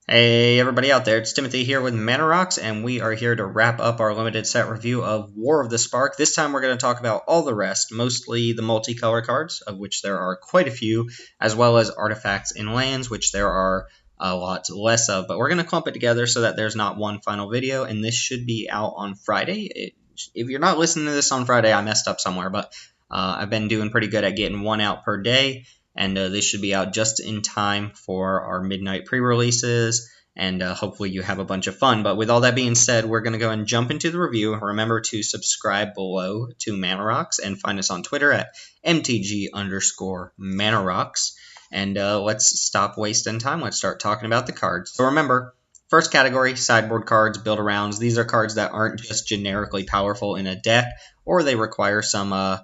Hey everybody out there, it's Timothy here with Mana Rocks, and we are here to wrap up our limited set review of War of the Spark. This time we're going to talk about all the rest, mostly the multicolor cards, of which there are quite a few, as well as artifacts and lands, which there are a lot less of. But we're going to clump it together so that there's not one final video, and this should be out on Friday. If you're not listening to this on Friday, I messed up somewhere, but I've been doing pretty good at getting one out per day. And this should be out just in time for our midnight pre-releases, and hopefully you have a bunch of fun. But with all that being said, we're going to go and jump into the review. Remember to subscribe below to Mana Rocks and find us on Twitter at MTG_Mana Rocks. And let's stop wasting time. Let's start talking about the cards. So remember, first category, sideboard cards, build-arounds. These are cards that aren't just generically powerful in a deck, or they require some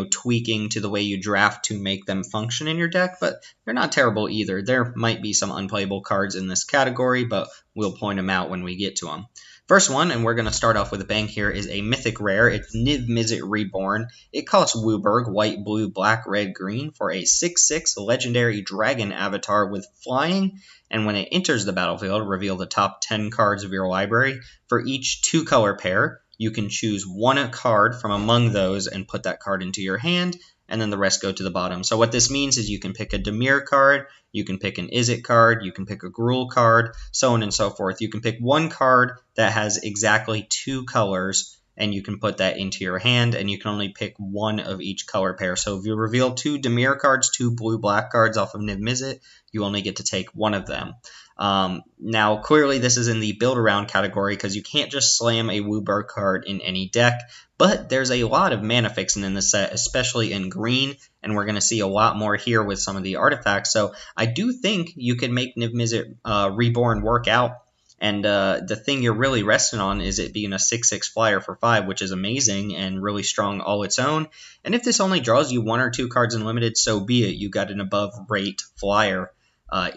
tweaking to the way you draft to make them function in your deck, but they're not terrible either. There might be some unplayable cards in this category, but we'll point them out when we get to them. First one, and we're going to start off with a bang here, is a mythic rare. It's Niv-Mizzet Reborn. It costs Wooburg, white, blue, black, red, green, for a 6/6 legendary dragon avatar with flying, and when it enters the battlefield, reveal the top 10 cards of your library. For each 2-color pair, you can choose one card from among those and put that card into your hand, and then the rest go to the bottom. So what this means is you can pick a Dimir card, you can pick an Izzet card, you can pick a Gruul card, so on and so forth. You can pick one card that has exactly 2 colors, and you can put that into your hand, and you can only pick one of each color pair. So if you reveal 2 Dimir cards, 2 blue-black cards off of Niv-Mizzet, you only get to take one of them. Now, clearly this is in the build-around category because you can't just slam a Wooburg card in any deck, but there's a lot of mana fixing in the set, especially in green, and we're going to see a lot more here with some of the artifacts. So I do think you can make Niv-Mizzet Reborn work out, and the thing you're really resting on is it being a 6/6 flyer for 5, which is amazing and really strong all its own. And if this only draws you 1 or 2 cards in limited, so be it. You got an above-rate flyer.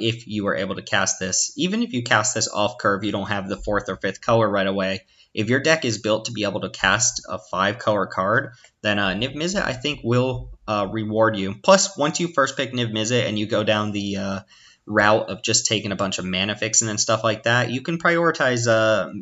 If you are able to cast this. Even if you cast this off curve, you don't have the 4th or 5th color right away. If your deck is built to be able to cast a 5-color card, then Niv-Mizzet, I think, will reward you. Plus, once you first pick Niv-Mizzet and you go down the route of just taking a bunch of mana fixing and stuff like that, you can prioritize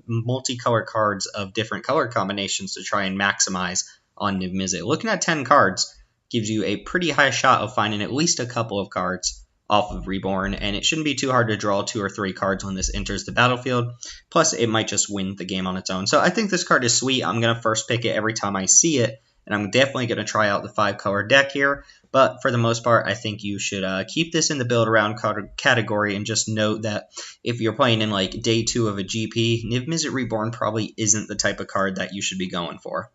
multicolor cards of different color combinations to try and maximize on Niv-Mizzet. Looking at 10 cards gives you a pretty high shot of finding at least a couple of cards off of Reborn, and it shouldn't be too hard to draw 2 or 3 cards when this enters the battlefield. Plus, it might just win the game on its own. So I think this card is sweet. I'm going to first pick it every time I see it, and I'm definitely going to try out the 5-color deck here. But for the most part, I think you should keep this in the build-around category, and just note that if you're playing in like day 2 of a GP, Niv-Mizzet Reborn probably isn't the type of card that you should be going for.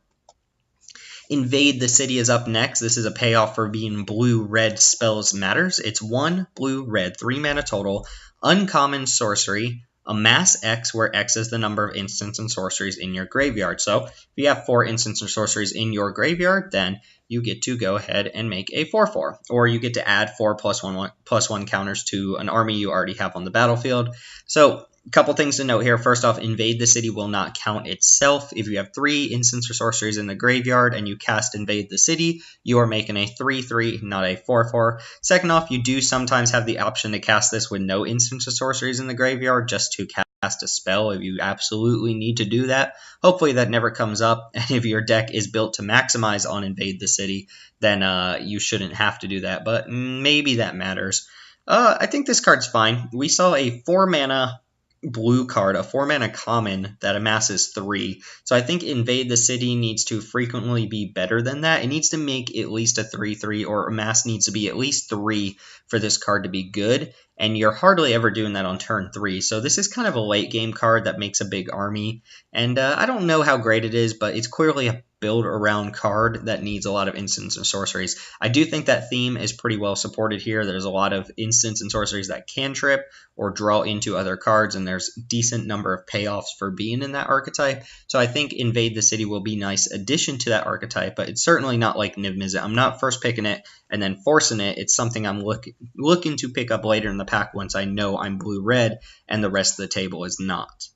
Invade the City is up next. This is a payoff for being blue-red spells matters. It's 1 blue-red, 3 mana total, uncommon sorcery, amass X, where X is the number of instants and sorceries in your graveyard. So if you have 4 instants or sorceries in your graveyard, then you get to go ahead and make a 4/4. Or you get to add 4+1 counters to an army you already have on the battlefield. So a couple things to note here. First off, Invade the City will not count itself. If you have 3 instants or sorceries in the graveyard and you cast Invade the City, you are making a 3/3, not a 4/4. Second off, you do sometimes have the option to cast this with no instants or sorceries in the graveyard, just to cast a spell if you absolutely need to do that. Hopefully that never comes up, and if your deck is built to maximize on Invade the City, then you shouldn't have to do that, but maybe that matters. I think this card's fine. We saw a 4-mana blue card, a 4-mana common that amasses 3. So I think Invade the City needs to frequently be better than that. It needs to make at least a 3/3, or amass needs to be at least 3 for this card to be good. And you're hardly ever doing that on turn 3. So this is kind of a late game card that makes a big army. And I don't know how great it is, but it's clearly a build-around card that needs a lot of instants and sorceries. I do think that theme is pretty well supported here. There's a lot of instants and sorceries that can trip or draw into other cards, and there's a decent number of payoffs for being in that archetype. So I think Invade the City will be a nice addition to that archetype, but it's certainly not like Niv-Mizzet. I'm not first picking it and then forcing it. It's something I'm looking to pick up later in the pack once I know I'm blue-red and the rest of the table is not.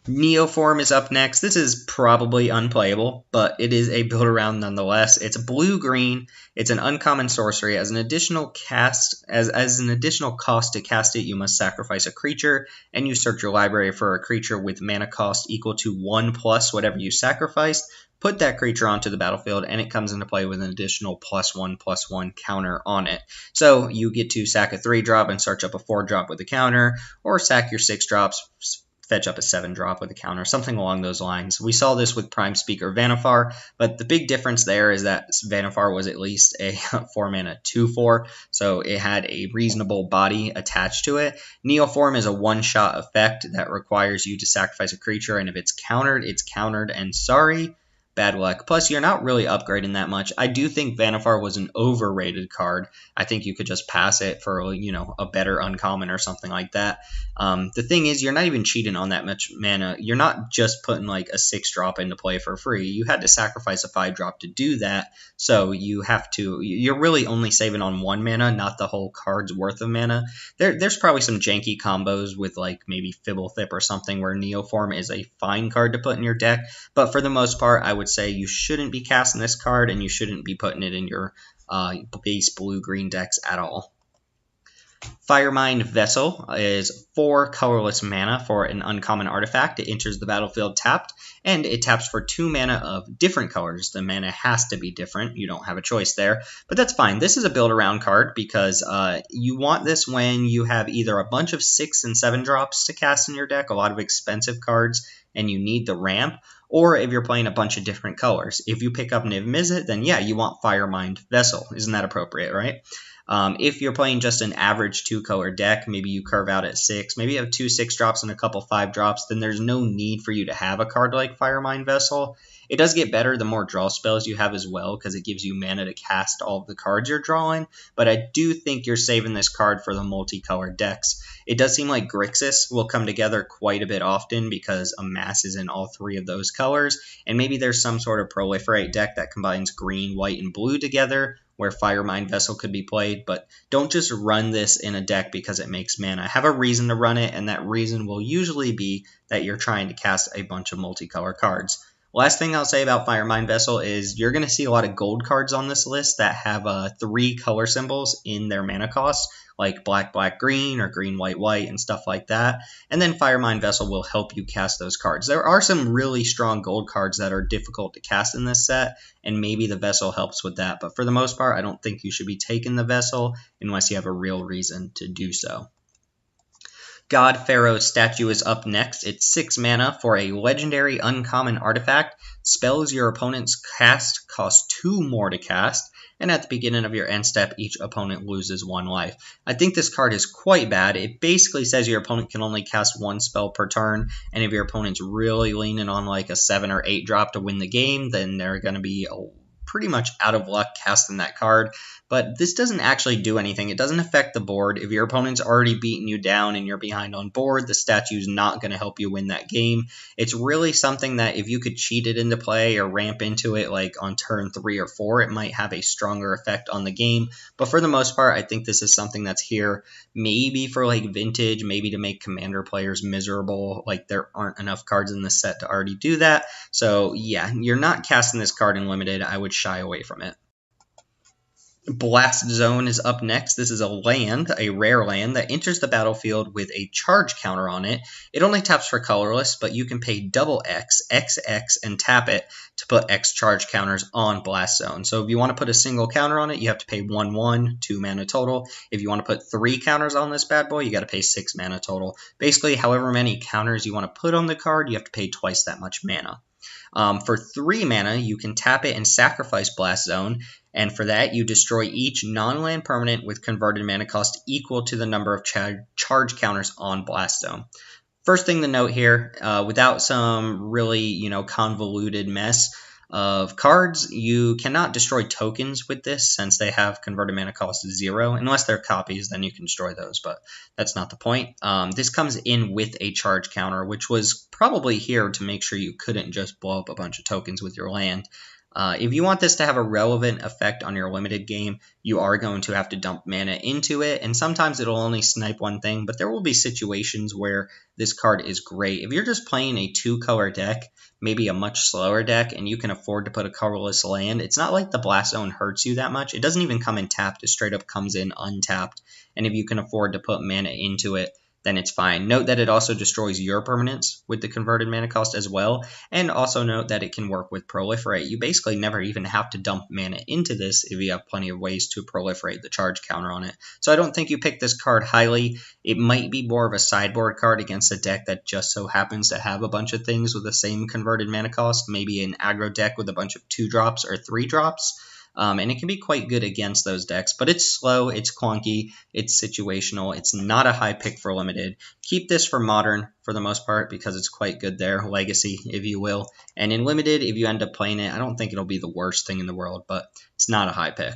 Neoform is up next. This is probably unplayable, but it is a build around nonetheless. It's blue-green. It's an uncommon sorcery. As an additional as an additional cost to cast it, you must sacrifice a creature, and you search your library for a creature with mana cost equal to 1 plus whatever you sacrificed. Put that creature onto the battlefield, and it comes into play with an additional +1/+1 counter on it. So you get to sack a 3-drop and search up a 4-drop with a counter, or sack your 6 drops, fetch up a 7-drop with a counter, something along those lines. We saw this with Prime Speaker Vannifar, but the big difference there is that Vannifar was at least a 4-mana 2/4, so it had a reasonable body attached to it. Neoform is a one-shot effect that requires you to sacrifice a creature, and if it's countered, and sorry, bad luck. Plus, you're not really upgrading that much. I do think Vannifar was an overrated card. I think you could just pass it for, a better uncommon or something like that. The thing is, you're not even cheating on that much mana. You're not just putting like a 6-drop into play for free. You had to sacrifice a 5-drop to do that. So you're really only saving on 1 mana, not the whole card's worth of mana. There's probably some janky combos with like maybe Fibblethip or something where Neoform is a fine card to put in your deck. But for the most part, I would say you shouldn't be casting this card and you shouldn't be putting it in your base blue-green decks at all. Firemind Vessel is 4 colorless mana for an uncommon artifact. It enters the battlefield tapped, and it taps for 2 mana of different colors. The mana has to be different. You don't have a choice there, but that's fine. This is a build-around card because you want this when you have either a bunch of 6 and 7 drops to cast in your deck, a lot of expensive cards, and you need the ramp, or if you're playing a bunch of different colors. If you pick up Niv Mizzet, then yeah, you want Firemind Vessel. Isn't that appropriate, right? If you're playing just an average 2-color deck, maybe you curve out at 6, maybe you have 2 6-drops and a couple 5-drops, then there's no need for you to have a card like Firemind Vessel. It does get better the more draw spells you have as well, because it gives you mana to cast all of the cards you're drawing, but I do think you're saving this card for the multicolored decks. It does seem like Grixis will come together quite a bit often because Amass is in all 3 of those colors, and maybe there's some sort of proliferate deck that combines green, white, and blue together, where Firemind Vessel could be played, but don't just run this in a deck because it makes mana. Have a reason to run it, and that reason will usually be that you're trying to cast a bunch of multicolor cards. Last thing I'll say about Firemind Vessel is you're going to see a lot of gold cards on this list that have 3 color symbols in their mana costs, like black, black, green, or green, white, white, and stuff like that. And then Firemind Vessel will help you cast those cards. There are some really strong gold cards that are difficult to cast in this set, and maybe the Vessel helps with that. But for the most part, I don't think you should be taking the Vessel unless you have a real reason to do so. God Pharaoh's statue is up next. It's 6 mana for a legendary uncommon artifact. Spells your opponent's cast cost 2 more to cast, and at the beginning of your end step, each opponent loses 1 life. I think this card is quite bad. It basically says your opponent can only cast 1 spell per turn, and if your opponent's really leaning on like a 7 or 8 drop to win the game, then they're going to be pretty much out of luck casting that card. But this doesn't actually do anything. It doesn't affect the board. If your opponent's already beaten you down and you're behind on board, the statue's not going to help you win that game. It's really something that if you could cheat it into play or ramp into it like on turn 3 or 4, it might have a stronger effect on the game. But for the most part, I think this is something that's here maybe for like vintage, maybe to make commander players miserable. Like there aren't enough cards in this set to already do that. So yeah, you're not casting this card in limited. I would shy away from it. Blast Zone is up next. This is a land, a rare land, that enters the battlefield with a charge counter on it. It only taps for colorless, but you can pay double X, XX, and tap it to put X charge counters on Blast Zone. So if you want to put a single counter on it, you have to pay 1/1, 2 mana total. If you want to put 3 counters on this bad boy, you got to pay 6 mana total. Basically, however many counters you want to put on the card, you have to pay twice that much mana. For 3 mana, you can tap it and sacrifice Blast Zone, and for that, you destroy each non-land permanent with converted mana cost equal to the number of charge counters on Blast Zone. First thing to note here, without some really, convoluted mess of cards, you cannot destroy tokens with this since they have converted mana cost 0. Unless they're copies, then you can destroy those, but that's not the point. This comes in with a charge counter, which was probably here to make sure you couldn't just blow up a bunch of tokens with your land. If you want this to have a relevant effect on your limited game, you are going to have to dump mana into it, and sometimes it'll only snipe one thing, but there will be situations where this card is great. If you're just playing a 2-color deck, maybe a much slower deck, and you can afford to put a colorless land, it's not like the Blast Zone hurts you that much. It doesn't even come in tapped, it straight up comes in untapped, and if you can afford to put mana into it, then it's fine. Note that it also destroys your permanents with the converted mana cost as well, and also note that it can work with Proliferate. You basically never even have to dump mana into this if you have plenty of ways to proliferate the charge counter on it. So I don't think you pick this card highly. It might be more of a sideboard card against a deck that just so happens to have a bunch of things with the same converted mana cost, maybe an aggro deck with a bunch of 2-drops or 3-drops. And it can be quite good against those decks, but it's slow, it's clunky, it's situational, it's not a high pick for limited. Keep this for modern for the most part because it's quite good there, legacy if you will. And in limited, if you end up playing it, I don't think it'll be the worst thing in the world, but it's not a high pick.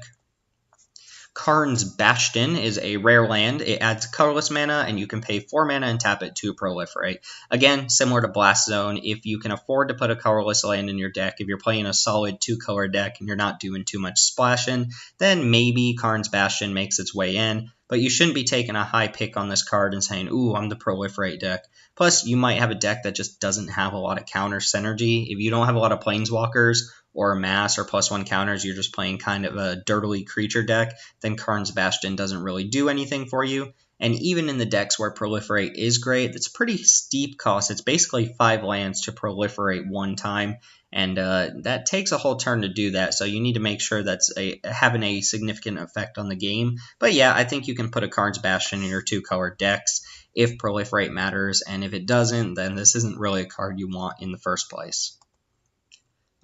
Karn's Bastion is a rare land. It adds colorless mana, and you can pay 4 mana and tap it to proliferate. Again, similar to Blast Zone, if you can afford to put a colorless land in your deck, if you're playing a solid 2-color deck and you're not doing too much splashing, then maybe Karn's Bastion makes its way in. But you shouldn't be taking a high pick on this card and saying, ooh, I'm the proliferate deck. Plus, you might have a deck that just doesn't have a lot of counter synergy. If you don't have a lot of planeswalkers, or mass or +1 counters, you're just playing kind of a dirtily creature deck, then Karn's Bastion doesn't really do anything for you. And even in the decks where Proliferate is great, it's a pretty steep cost. It's basically 5 lands to proliferate one time, and that takes a whole turn to do that, so you need to make sure that's having a significant effect on the game. But yeah, I think you can put a Karn's Bastion in your 2-color decks if Proliferate matters, and if it doesn't, then this isn't really a card you want in the first place.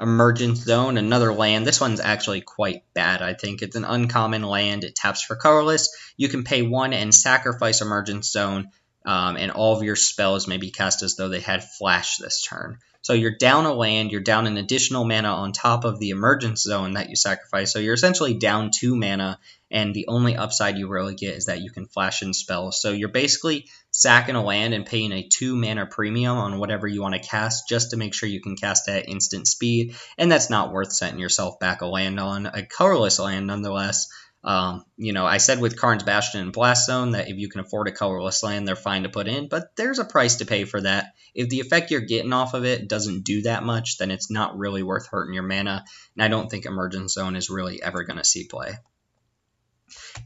Emergence Zone, another land. This one's actually quite bad, I think. It's an uncommon land. It taps for colorless. You can pay 1 and sacrifice Emergence Zone, and all of your spells may be cast as though they had flash this turn. So you're down a land, you're down an additional mana on top of the Emergence Zone that you sacrifice. So you're essentially down 2 mana, and the only upside you really get is that you can flash in spells. So you're basically sacking a land and paying a 2 mana premium on whatever you want to cast just to make sure you can cast at instant speed, and that's not worth setting yourself back a land on. A colorless land nonetheless. I said with Karn's Bastion and Blast Zone that if you can afford a colorless land, they're fine to put in, but there's a price to pay for that. If the effect you're getting off of it doesn't do that much, then it's not really worth hurting your mana, and I don't think Emergence Zone is really ever going to see play.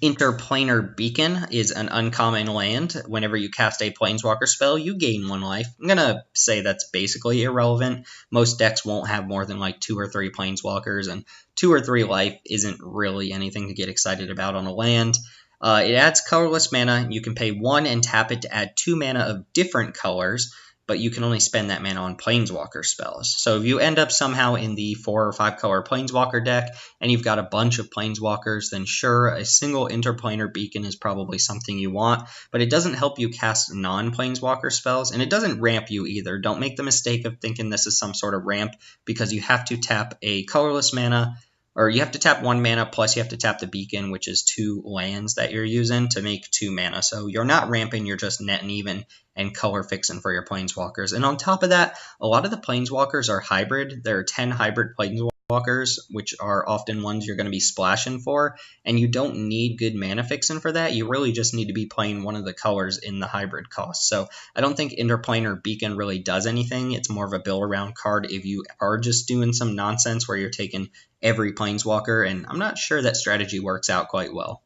Interplanar Beacon is an uncommon land. Whenever you cast a Planeswalker spell, you gain 1 life. I'm going to say that's basically irrelevant. Most decks won't have more than like 2 or 3 Planeswalkers, and 2 or 3 life isn't really anything to get excited about on a land. It adds colorless mana. You can pay 1 and tap it to add 2 mana of different colors, but you can only spend that mana on Planeswalker spells. So if you end up somehow in the 4 or 5 color Planeswalker deck, and you've got a bunch of Planeswalkers, then sure, a single Interplanar Beacon is probably something you want, but it doesn't help you cast non-Planeswalker spells, and it doesn't ramp you either. Don't make the mistake of thinking this is some sort of ramp, because you have to tap a colorless mana, or you have to tap 1 mana, plus you have to tap the Beacon, which is 2 lands that you're using to make 2 mana. So you're not ramping, you're just netting even and color fixing for your Planeswalkers. And on top of that, a lot of the Planeswalkers are hybrid. There are 10 hybrid Planeswalkers, which are often ones you're going to be splashing for, and you don't need good mana fixing for that. You really just need to be playing one of the colors in the hybrid cost. So I don't think Interplanar Beacon really does anything. It's more of a build around card if you are just doing some nonsense where you're taking every Planeswalker, and I'm not sure that strategy works out quite well.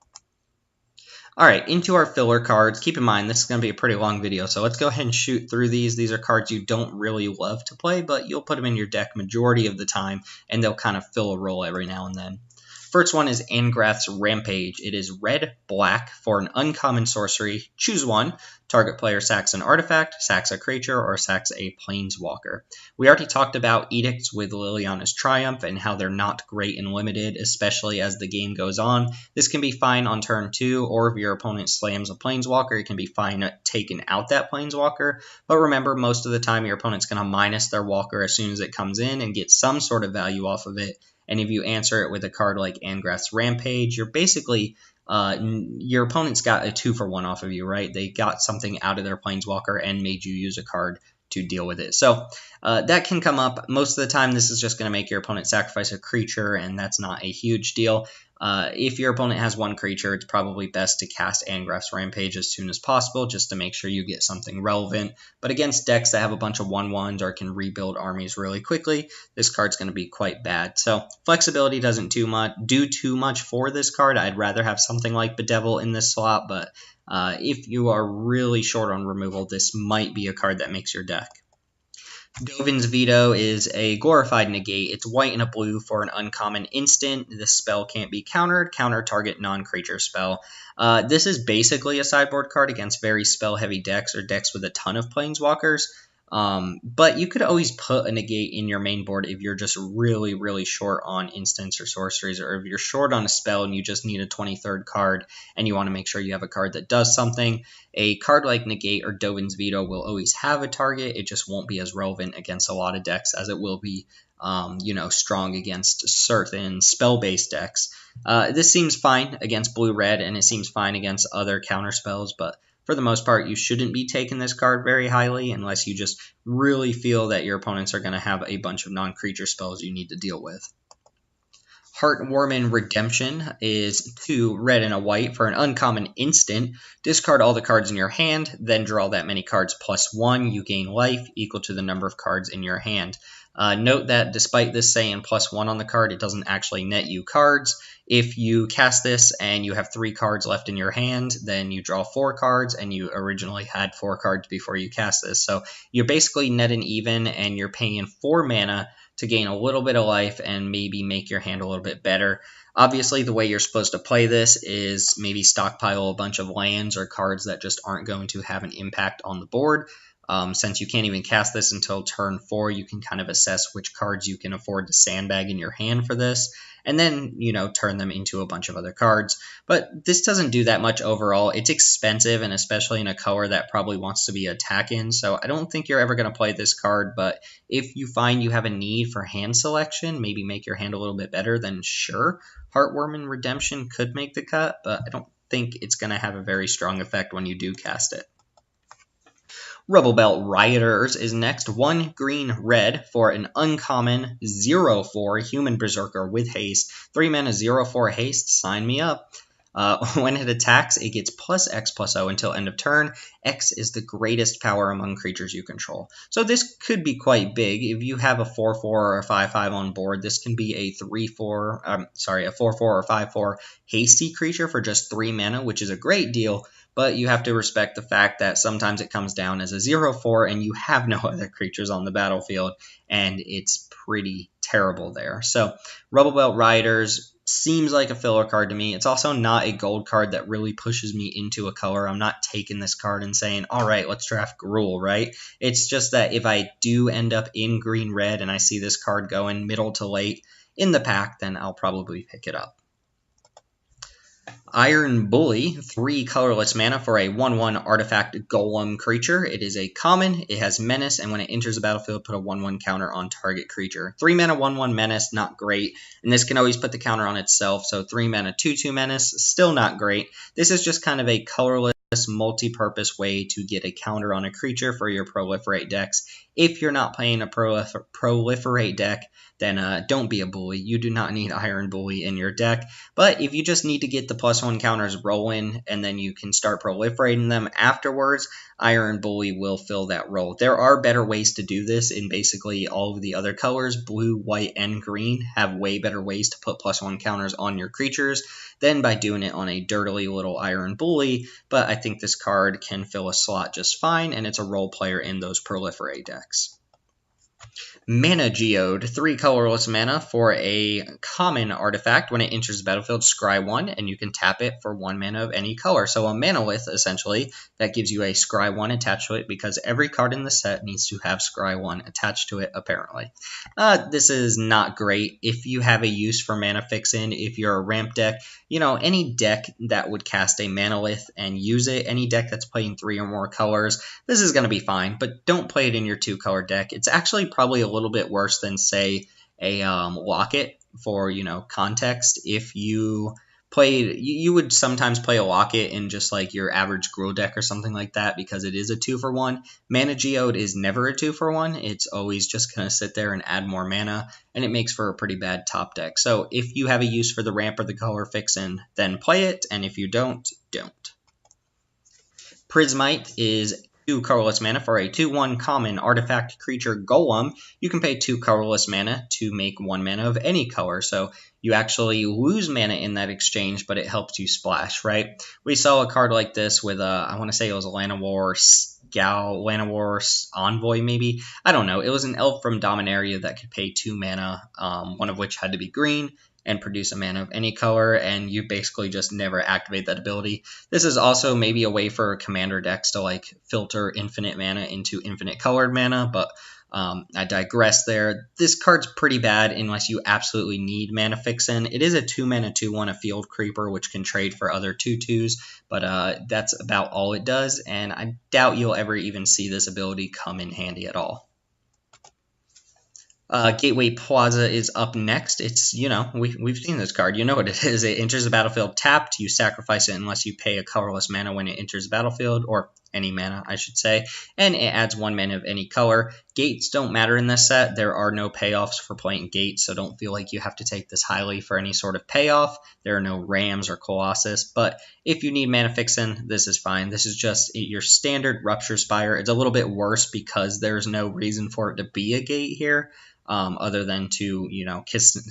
Alright, into our filler cards. Keep in mind, this is going to be a pretty long video, so let's go ahead and shoot through these. These are cards you don't really love to play, but you'll put them in your deck majority of the time, and they'll kind of fill a role every now and then. First one is Angrath's Rampage. It is red-black for an uncommon sorcery. Choose one. Target player sacks an artifact, sacks a creature, or sacks a planeswalker. We already talked about edicts with Liliana's Triumph and how they're not great in limited, especially as the game goes on. This can be fine on turn 2, or if your opponent slams a planeswalker, it can be fine taking out that planeswalker. But remember, most of the time your opponent's going to minus their walker as soon as it comes in and get some sort of value off of it. And if you answer it with a card like Angrath's Rampage, you're basically, your opponent's got a 2-for-1 off of you, right? They got something out of their Planeswalker and made you use a card to deal with it. So that can come up. Most of the time, this is just going to make your opponent sacrifice a creature, and that's not a huge deal. If your opponent has one creature, it's probably best to cast Angrath's Rampage as soon as possible just to make sure you get something relevant. But against decks that have a bunch of 1/1s or can rebuild armies really quickly, this card's going to be quite bad. So flexibility doesn't do too much for this card. I'd rather have something like Bedevil in this slot, but if you are really short on removal, this might be a card that makes your deck. Dovin's Veto is a glorified negate. It's white and a blue for an uncommon instant. This spell can't be countered. Counter target non-creature spell. This is basically a sideboard card against very spell-heavy decks or decks with a ton of planeswalkers. But you could always put a negate in your main board if you're just really, really short on instants or sorceries, or if you're short on a spell and you just need a 23rd card and you want to make sure you have a card that does something. A card like Negate or Dovin's Veto will always have a target. It just won't be as relevant against a lot of decks as it will be, strong against certain spell-based decks. This seems fine against blue-red, and it seems fine against other counter spells, but for the most part, you shouldn't be taking this card very highly unless you just really feel that your opponents are going to have a bunch of non-creature spells you need to deal with. Heartwarming Redemption is 2 red and a white for an uncommon instant. Discard all the cards in your hand, then draw that many cards +1. You gain life equal to the number of cards in your hand. Note that despite this saying +1 on the card, it doesn't actually net you cards. If you cast this and you have 3 cards left in your hand, then you draw 4 cards, and you originally had 4 cards before you cast this. So you're basically net and even, and you're paying 4 mana to gain a little bit of life and maybe make your hand a little bit better. Obviously, the way you're supposed to play this is maybe stockpile a bunch of lands or cards that just aren't going to have an impact on the board. Since you can't even cast this until turn 4, you can kind of assess which cards you can afford to sandbag in your hand for this, and then, turn them into a bunch of other cards. But this doesn't do that much overall. It's expensive, and especially in a color that probably wants to be attacking, so I don't think you're ever going to play this card, but if you find you have a need for hand selection, maybe make your hand a little bit better, then sure, Heartwarming Redemption could make the cut, but I don't think it's going to have a very strong effect when you do cast it. Rebel Belt Rioters is next. 1 green red for an uncommon 0/4 human berserker with haste. 3 mana 0/4 haste. Sign me up. When it attacks, it gets +X/+0 until end of turn. X is the greatest power among creatures you control. So this could be quite big. If you have a 4/4 or a 5/5 on board, this can be a 4/4 or 5/4 hasty creature for just 3 mana, which is a great deal. But you have to respect the fact that sometimes it comes down as a 0/4 and you have no other creatures on the battlefield, and it's pretty terrible there. So Rebel Belt Riders seems like a filler card to me. It's also not a gold card that really pushes me into a color. I'm not taking this card and saying, all right, let's draft Gruul, right? It's just that if I do end up in green-red and I see this card going middle to late in the pack, then I'll probably pick it up. Iron Bully, 3 colorless mana for a 1/1 artifact golem creature. It is a common, it has menace, and when it enters the battlefield, put a 1/1 counter on target creature. 3 mana 1/1 menace, not great, and this can always put the counter on itself, so 3 mana 2/2 menace, still not great. This is just kind of a colorless multi-purpose way to get a counter on a creature for your proliferate decks. If you're not playing a proliferate deck, then don't be a bully. You do not need Iron Bully in your deck. But if you just need to get the +1 counters rolling and then you can start proliferating them afterwards, Iron Bully will fill that role. There are better ways to do this in basically all of the other colors. Blue, white, and green have way better ways to put +1 counters on your creatures than by doing it on a dirtily little Iron Bully, but I think this card can fill a slot just fine, and it's a role player in those proliferate decks. Mana Geode, 3 colorless mana for a common artifact. When it enters the battlefield, scry 1, and you can tap it for 1 mana of any color. So a manolith, essentially, that gives you a scry 1 attached to it, because every card in the set needs to have scry 1 attached to it, apparently. This is not great. If you have a use for mana fixin', if you're a ramp deck, any deck that would cast a manolith and use it, any deck that's playing 3 or more colors, this is going to be fine, but don't play it in your 2-color deck. It's actually probably a little bit worse than, say, a Locket for, context. If you played, you would sometimes play a Locket in just like your average Gruul deck or something like that because it is a 2-for-1. Mana Geode is never a 2-for-1. It's always just going to sit there and add more mana, and it makes for a pretty bad top deck. So if you have a use for the ramp or the color fixin', then play it, and if you don't, don't. Prismite is 2 colorless mana for a 2/1 common artifact creature golem. You can pay 2 colorless mana to make 1 mana of any color, so you actually lose mana in that exchange, but it helps you splash, right? We saw a card like this with, I want to say it was a Llanowar Envoy, maybe? I don't know. It was an elf from Dominaria that could pay 2 mana, one of which had to be green, and produce a mana of any color, and you basically just never activate that ability. This is also maybe a way for commander decks to like filter infinite mana into infinite colored mana, but I digress there. This card's pretty bad unless you absolutely need Mana Fixin'. It is a 2-mana 2/1 a field creeper, which can trade for other 2/2s, but that's about all it does, and I doubt you'll ever even see this ability come in handy at all. Gateway Plaza is up next. It's, we've seen this card. You know what it is. It enters the battlefield tapped. You sacrifice it unless you pay a colorless mana when it enters the battlefield, or any mana, I should say, and it adds 1 mana of any color. Gates don't matter in this set. There are no payoffs for playing Gates, so don't feel like you have to take this highly for any sort of payoff. There are no Rams or Colossus, but if you need Mana Fixin', this is fine. This is just your standard Rupture Spire. It's a little bit worse because there's no reason for it to be a gate here. Other than to,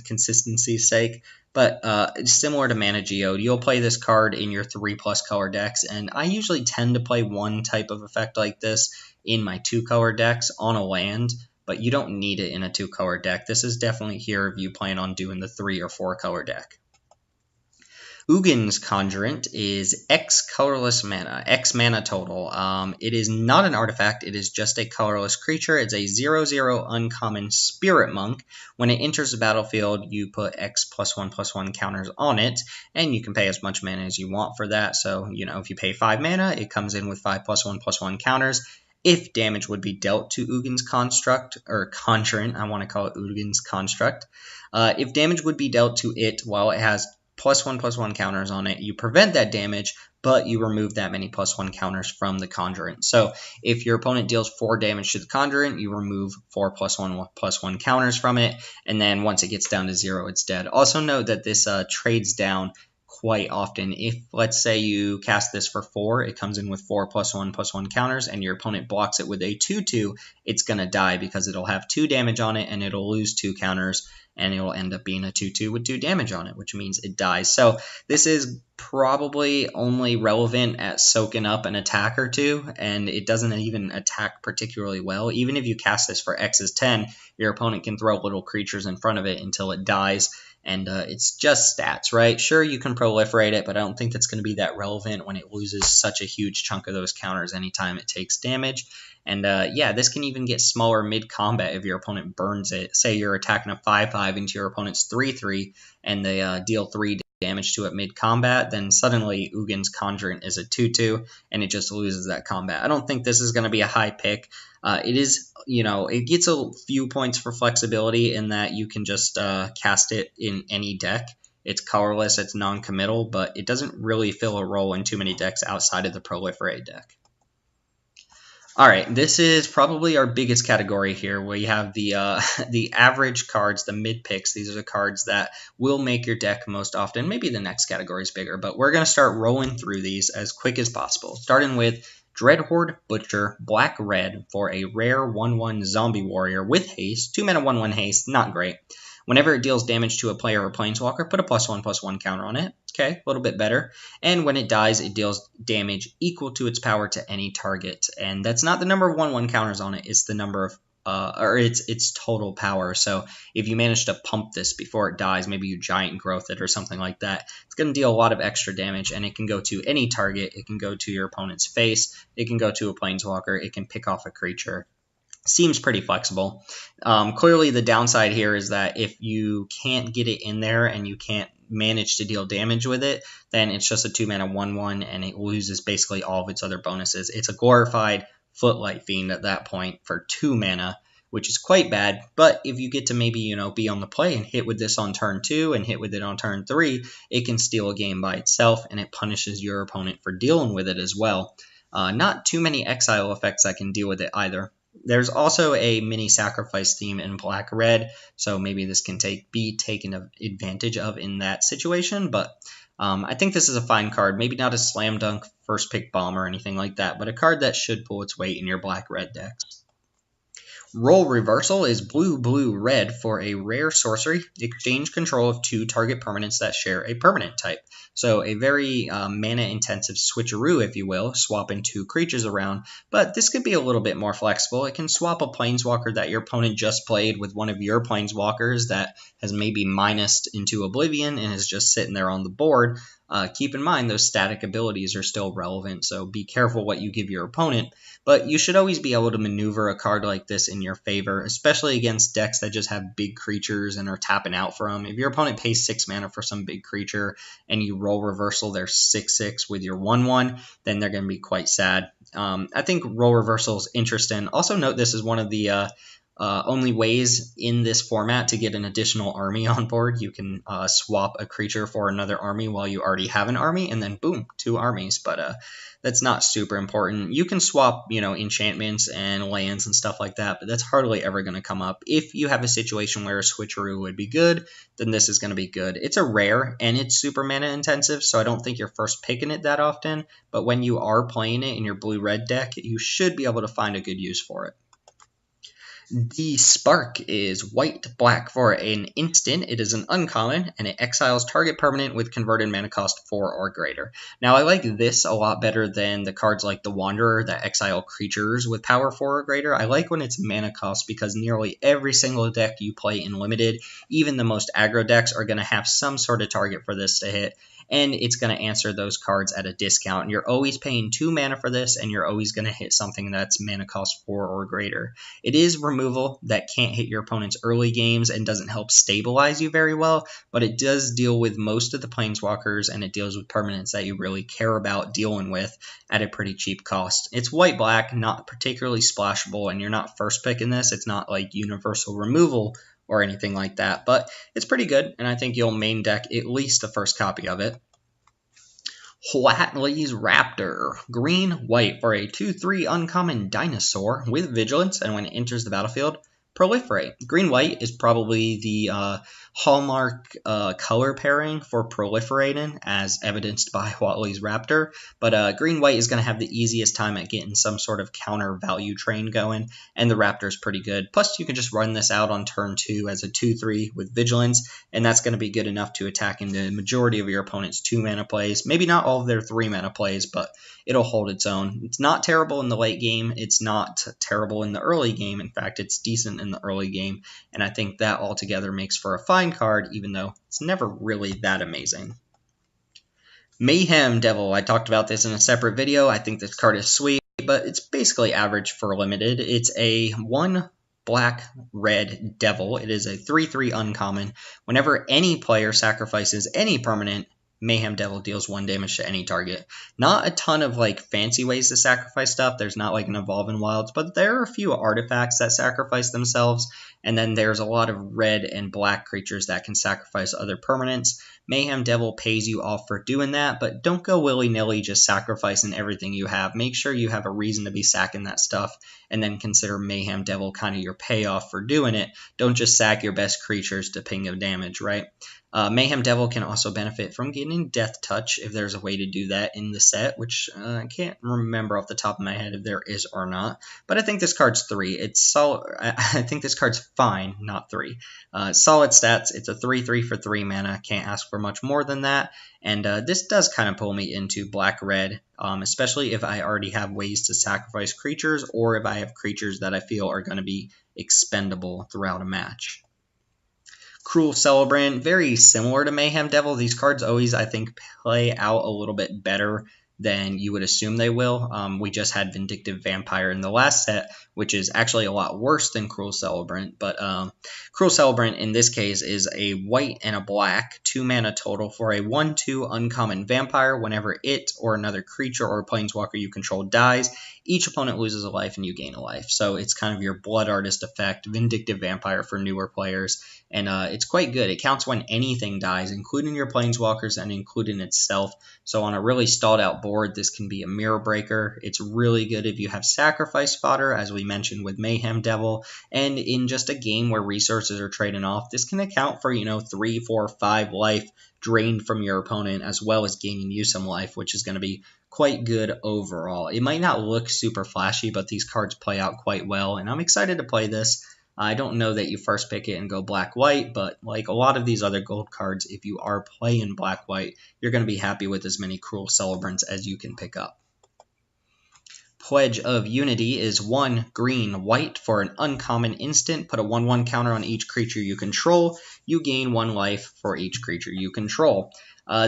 consistency's sake. But similar to Mana Geode, you'll play this card in your 3+ color decks, and I usually tend to play one type of effect like this in my 2-color decks on a land, but you don't need it in a 2-color deck. This is definitely here if you plan on doing the 3 or 4-color deck. Ugin's Conjurant is X colorless mana, X mana total. It is not an artifact, it is just a colorless creature. It's a 0/0 uncommon spirit monk. When it enters the battlefield, you put X +1/+1 counters on it, and you can pay as much mana as you want for that. So, if you pay 5 mana, it comes in with 5 +1/+1 counters. If damage would be dealt to Ugin's Construct, or Conjurant, I want to call it Ugin's Construct. If damage would be dealt to it while it has +1/+1 counters on it, you prevent that damage, but you remove that many +1 counters from the Conjurant. So if your opponent deals 4 damage to the Conjurant, you remove 4 +1/+1 counters from it, and then once it gets down to 0, it's dead. Also note that this trades down quite often. If, let's say, you cast this for 4, it comes in with 4 +1/+1 counters, and your opponent blocks it with a 2/2, it's going to die because it'll have 2 damage on it, and it'll lose 2 counters, and it will end up being a 2/2 with 2 damage on it, which means it dies. So this is probably only relevant at soaking up an attack or 2, and it doesn't even attack particularly well. Even if you cast this for X is 10, your opponent can throw little creatures in front of it until it dies, and it's just stats, right? Sure, you can proliferate it, but I don't think that's going to be that relevant when it loses such a huge chunk of those counters anytime it takes damage. And yeah, this can even get smaller mid-combat if your opponent burns it. Say you're attacking a 5/5 into your opponent's 3/3, and they deal 3 damage to it mid-combat, then suddenly Ugin's Conjurant is a 2/2, and it just loses that combat. I don't think this is going to be a high pick. It is, it gets a few points for flexibility in that you can just cast it in any deck. It's colorless, it's non-committal, but it doesn't really fill a role in too many decks outside of the Proliferate deck. All right, this is probably our biggest category here. We have the average cards, the mid picks. These are the cards that will make your deck most often. Maybe the next category is bigger, but we're going to start rolling through these as quick as possible. Starting with Dreadhorde Butcher, black-red for a rare 1/1 zombie warrior with haste. 2 mana 1/1 haste, not great. Whenever it deals damage to a player or planeswalker, put a +1/+1 counter on it. Okay, a little bit better. And when it dies, it deals damage equal to its power to any target. And that's not the number of 1/1 counters on it, it's the number of or its total power. So if you manage to pump this before it dies, maybe you giant growth it or something like that, it's going to deal a lot of extra damage, and it can go to any target. It can go to your opponent's face. It can go to a planeswalker. It can pick off a creature. Seems pretty flexible. Clearly, the downside here is that if you can't get it in there and you can't manage to deal damage with it, then it's just a 2 mana 1/1, and it loses basically all of its other bonuses. It's a glorified Footlight Fiend at that point for 2 mana, which is quite bad. But if you get to maybe, be on the play and hit with this on turn 2 and hit with it on turn 3, it can steal a game by itself, and it punishes your opponent for dealing with it as well. Not too many exile effects that can deal with it either. There's also a mini sacrifice theme in black-red, so maybe this can be taken advantage of in that situation, but I think this is a fine card. Maybe not a slam dunk first pick bomb or anything like that, but a card that should pull its weight in your black-red decks. Role Reversal is blue-blue-red for a rare sorcery. Exchange control of 2 target permanents that share a permanent type. So a very mana-intensive switcheroo, if you will, swapping 2 creatures around. But this could be a little bit more flexible. It can swap a planeswalker that your opponent just played with one of your planeswalkers that has maybe minused into Oblivion and is just sitting there on the board. Keep in mind those static abilities are still relevant, so be careful what you give your opponent. But you should always be able to maneuver a card like this in your favor, especially against decks that just have big creatures and are tapping out for them. If your opponent pays 6 mana for some big creature and you roll reversal their 6/6 with your 1/1, then they're going to be quite sad. I think roll reversal is interesting. Also note this is one of the only ways in this format to get an additional army on board. You can swap a creature for another army while you already have an army, and then boom, 2 armies. But that's not super important. You can swap, enchantments and lands and stuff like that, but that's hardly ever going to come up. If you have a situation where a switcheroo would be good, then this is going to be good. It's a rare, and it's super mana intensive, so I don't think you're first picking it that often, but when you are playing it in your blue-red deck, you should be able to find a good use for it. The Spark is white-black for an instant. It is an uncommon, and it exiles target permanent with converted mana cost 4 or greater. Now, I like this a lot better than the cards like the Wanderer that exile creatures with power 4 or greater. I like when it's mana cost because nearly every single deck you play in Limited, even the most aggro decks, are going to have some sort of target for this to hit, and it's going to answer those cards at a discount. You're always paying 2 mana for this, and you're always going to hit something that's mana cost 4 or greater. It is removal that can't hit your opponent's early games and doesn't help stabilize you very well, but it does deal with most of the planeswalkers, and it deals with permanents that you really care about dealing with at a pretty cheap cost. It's white-black, not particularly splashable, and you're not first picking this. It's not like universal removal or anything like that, but it's pretty good, and I think you'll main deck at least the first copy of it. Huatley's Raptor, green-white for a 2/3 uncommon dinosaur with vigilance, and when it enters the battlefield, proliferate. Green-white is probably the hallmark color pairing for proliferating, as evidenced by Huatley's Raptor, but green-white is going to have the easiest time at getting some sort of counter value train going, and the Raptor is pretty good. Plus, you can just run this out on turn 2 as a 2/3 with vigilance, and that's going to be good enough to attack in the majority of your opponent's 2 mana plays. Maybe not all of their 3 mana plays, but it'll hold its own. It's not terrible in the late game. It's not terrible in the early game. In fact, it's decent in the early game, and I think that altogether makes for a fine card, even though it's never really that amazing. Mayhem Devil, I talked about this in a separate video. I think this card is sweet, but it's basically average for Limited. It's a 1 black-red devil. It is a 3/3 uncommon. Whenever any player sacrifices any permanent, Mayhem Devil deals 1 damage to any target. Not a ton of fancy ways to sacrifice stuff. There's not an Evolving Wilds, but there are a few artifacts that sacrifice themselves, and then there's a lot of red and black creatures that can sacrifice other permanents. Mayhem Devil pays you off for doing that, but don't go willy-nilly just sacrificing everything you have. Make sure you have a reason to be sacking that stuff, and then consider Mayhem Devil kind of your payoff for doing it. Don't just sack your best creatures to ping of damage, right? Mayhem Devil can also benefit from getting Death Touch if there's a way to do that in the set, which I can't remember off the top of my head if there is or not. But I think this card's 3. It's solid. I think this card's fine, not 3. Solid stats. It's a 3/3 for 3 mana. Can't ask for much more than that. And this does kind of pull me into black-red, especially if I already have ways to sacrifice creatures, or if I have creatures that I feel are going to be expendable throughout a match. Cruel Celebrant, very similar to Mayhem Devil. These cards always, I think, play out a little bit better than you would assume they will. We just had Vindictive Vampire in the last set, which is actually a lot worse than Cruel Celebrant. But Cruel Celebrant in this case is a white and a black 2-mana total for a 1/2 uncommon vampire. Whenever it or another creature or planeswalker you control dies, each opponent loses a life and you gain a life. So it's kind of your Blood Artist effect, Vindictive Vampire for newer players. And it's quite good. It counts when anything dies, including your planeswalkers and including itself. So on a really stalled out board, this can be a mirror breaker. It's really good if you have sacrifice fodder, as we mentioned with Mayhem Devil. And in just a game where resources are trading off, this can account for, 3, 4, 5 life drained from your opponent, as well as gaining you some life, which is going to be quite good overall. It might not look super flashy, but these cards play out quite well, and I'm excited to play this. I don't know that you first pick it and go black-white, but like a lot of these other gold cards, if you are playing black-white, you're going to be happy with as many Cruel Celebrants as you can pick up. Pledge of Unity is 1 green white for an uncommon instant. Put a 1/1 counter on each creature you control. You gain 1 life for each creature you control.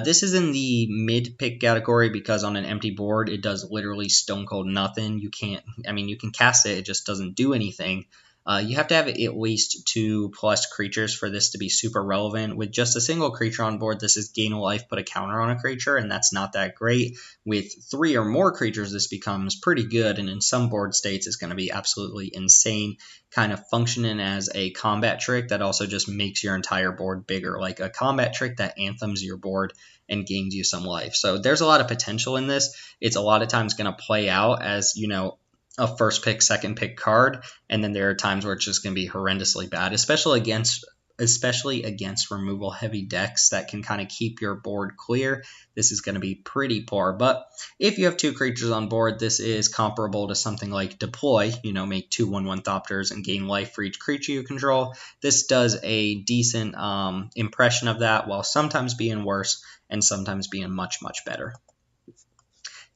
This is in the mid-pick category because on an empty board, it does literally stone cold nothing. You can cast it, it just doesn't do anything. You have to have at least 2+ creatures for this to be super relevant. With just a single creature on board, this is gain a life, put a counter on a creature, and that's not that great. With 3 or more creatures, this becomes pretty good, and in some board states, it's going to be absolutely insane, kind of functioning as a combat trick that also just makes your entire board bigger, like a combat trick that anthems your board and gains you some life. So there's a lot of potential in this. It's a lot of times going to play out as, a first pick, second pick card, and then there are times where it's just going to be horrendously bad, especially against removal heavy decks that can kind of keep your board clear. This is going to be pretty poor, but if you have 2 creatures on board, this is comparable to something like Deploy, make 2 1/1 Thopters and gain life for each creature you control. This does a decent impression of that, while sometimes being worse and sometimes being much, much better.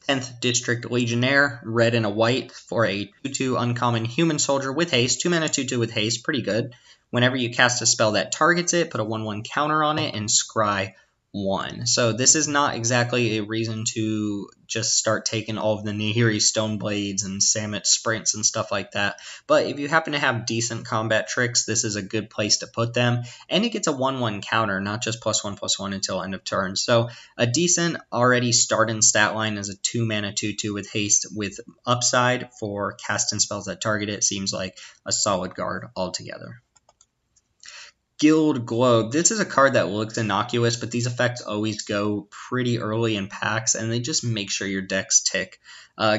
10th District Legionnaire, red and a white for a 2/2 uncommon human soldier with haste. 2-mana 2/2 with haste, pretty good. Whenever you cast a spell that targets it, put a 1/1 counter on it and scry 1. So this is not exactly a reason to just start taking all of the Nahiri Stoneblades and Samet Sprints and stuff like that. But if you happen to have decent combat tricks, this is a good place to put them. And it gets a 1/1 counter, not just +1/+1 until end of turn. So a decent already starting stat line is a 2-mana 2/2 with haste with upside for casting spells that target it. Seems like a solid guard altogether. Guild Globe. This is a card that looks innocuous, but these effects always go pretty early in packs, and they just make sure your decks tick.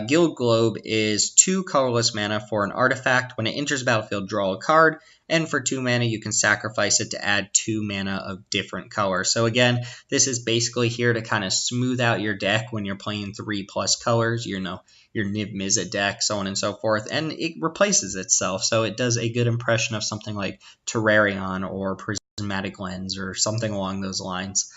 Guild Globe is 2 colorless mana for an artifact. When it enters battlefield, draw a card, and for 2 mana, you can sacrifice it to add 2 mana of different color. So again, this is basically here to kind of smooth out your deck when you're playing 3+ colors, your Niv Mizzet deck, so on and so forth, and it replaces itself. So it does a good impression of something like Terrarion or Prismatic Lens or something along those lines.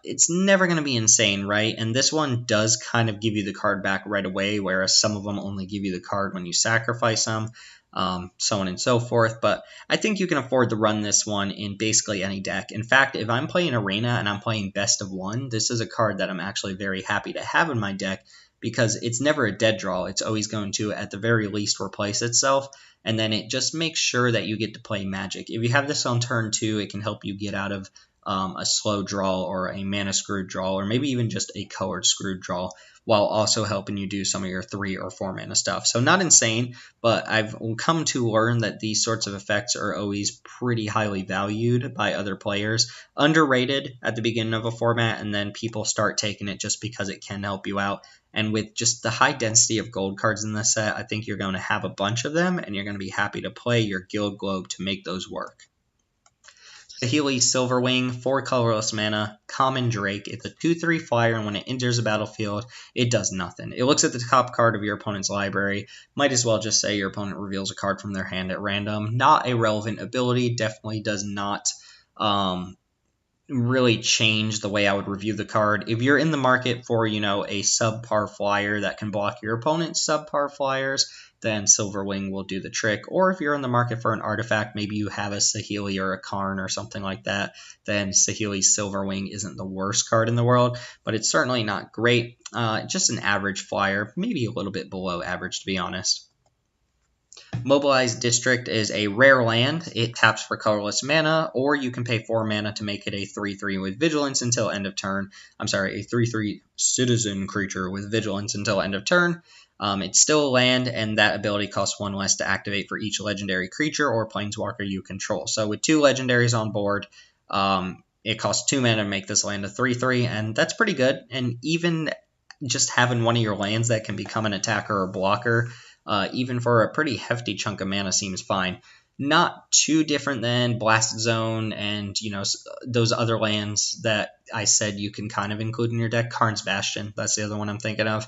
It's never going to be insane, right? And this one does kind of give you the card back right away, whereas some of them only give you the card when you sacrifice them, so on and so forth. But I think you can afford to run this one in basically any deck. In fact, if I'm playing Arena and I'm playing Best of 1, this is a card that I'm actually very happy to have in my deck, because it's never a dead draw. It's always going to, at the very least, replace itself, and then it just makes sure that you get to play Magic. If you have this on turn 2, it can help you get out of a slow draw or a mana screwed draw, or maybe even just a colored screwed draw, while also helping you do some of your 3 or 4 mana stuff. So not insane, but I've come to learn that these sorts of effects are always pretty highly valued by other players. Underrated at the beginning of a format, and then people start taking it just because it can help you out. And with just the high density of gold cards in this set, I think you're going to have a bunch of them, and you're going to be happy to play your Guild Globe to make those work. Saheeli Silverwing, 4 colorless mana, common Drake. It's a 2/3 flyer, and when it enters the battlefield, it does nothing. It looks at the top card of your opponent's library. Might as well just say your opponent reveals a card from their hand at random. Not a relevant ability. Definitely does not really change the way I would review the card. If you're in the market for, a subpar flyer that can block your opponent's subpar flyers, then Silverwing will do the trick. Or if you're in the market for an artifact, maybe you have a Saheeli or a Karn or something like that, then Saheeli Silverwing isn't the worst card in the world, but it's certainly not great. Just an average flyer, maybe a little bit below average, to be honest. Mobilized District is a rare land. It taps for colorless mana, or you can pay 4 mana to make it a 3/3 with Vigilance until end of turn. I'm sorry, a 3/3 citizen creature with Vigilance until end of turn. It's still a land, and that ability costs 1 less to activate for each legendary creature or planeswalker you control. So with 2 legendaries on board, it costs 2 mana to make this land a 3/3, and that's pretty good. And even just having one of your lands that can become an attacker or blocker, even for a pretty hefty chunk of mana, seems fine. Not too different than Blast Zone and those other lands that I said you can kind of include in your deck. Karn's Bastion, that's the other one I'm thinking of.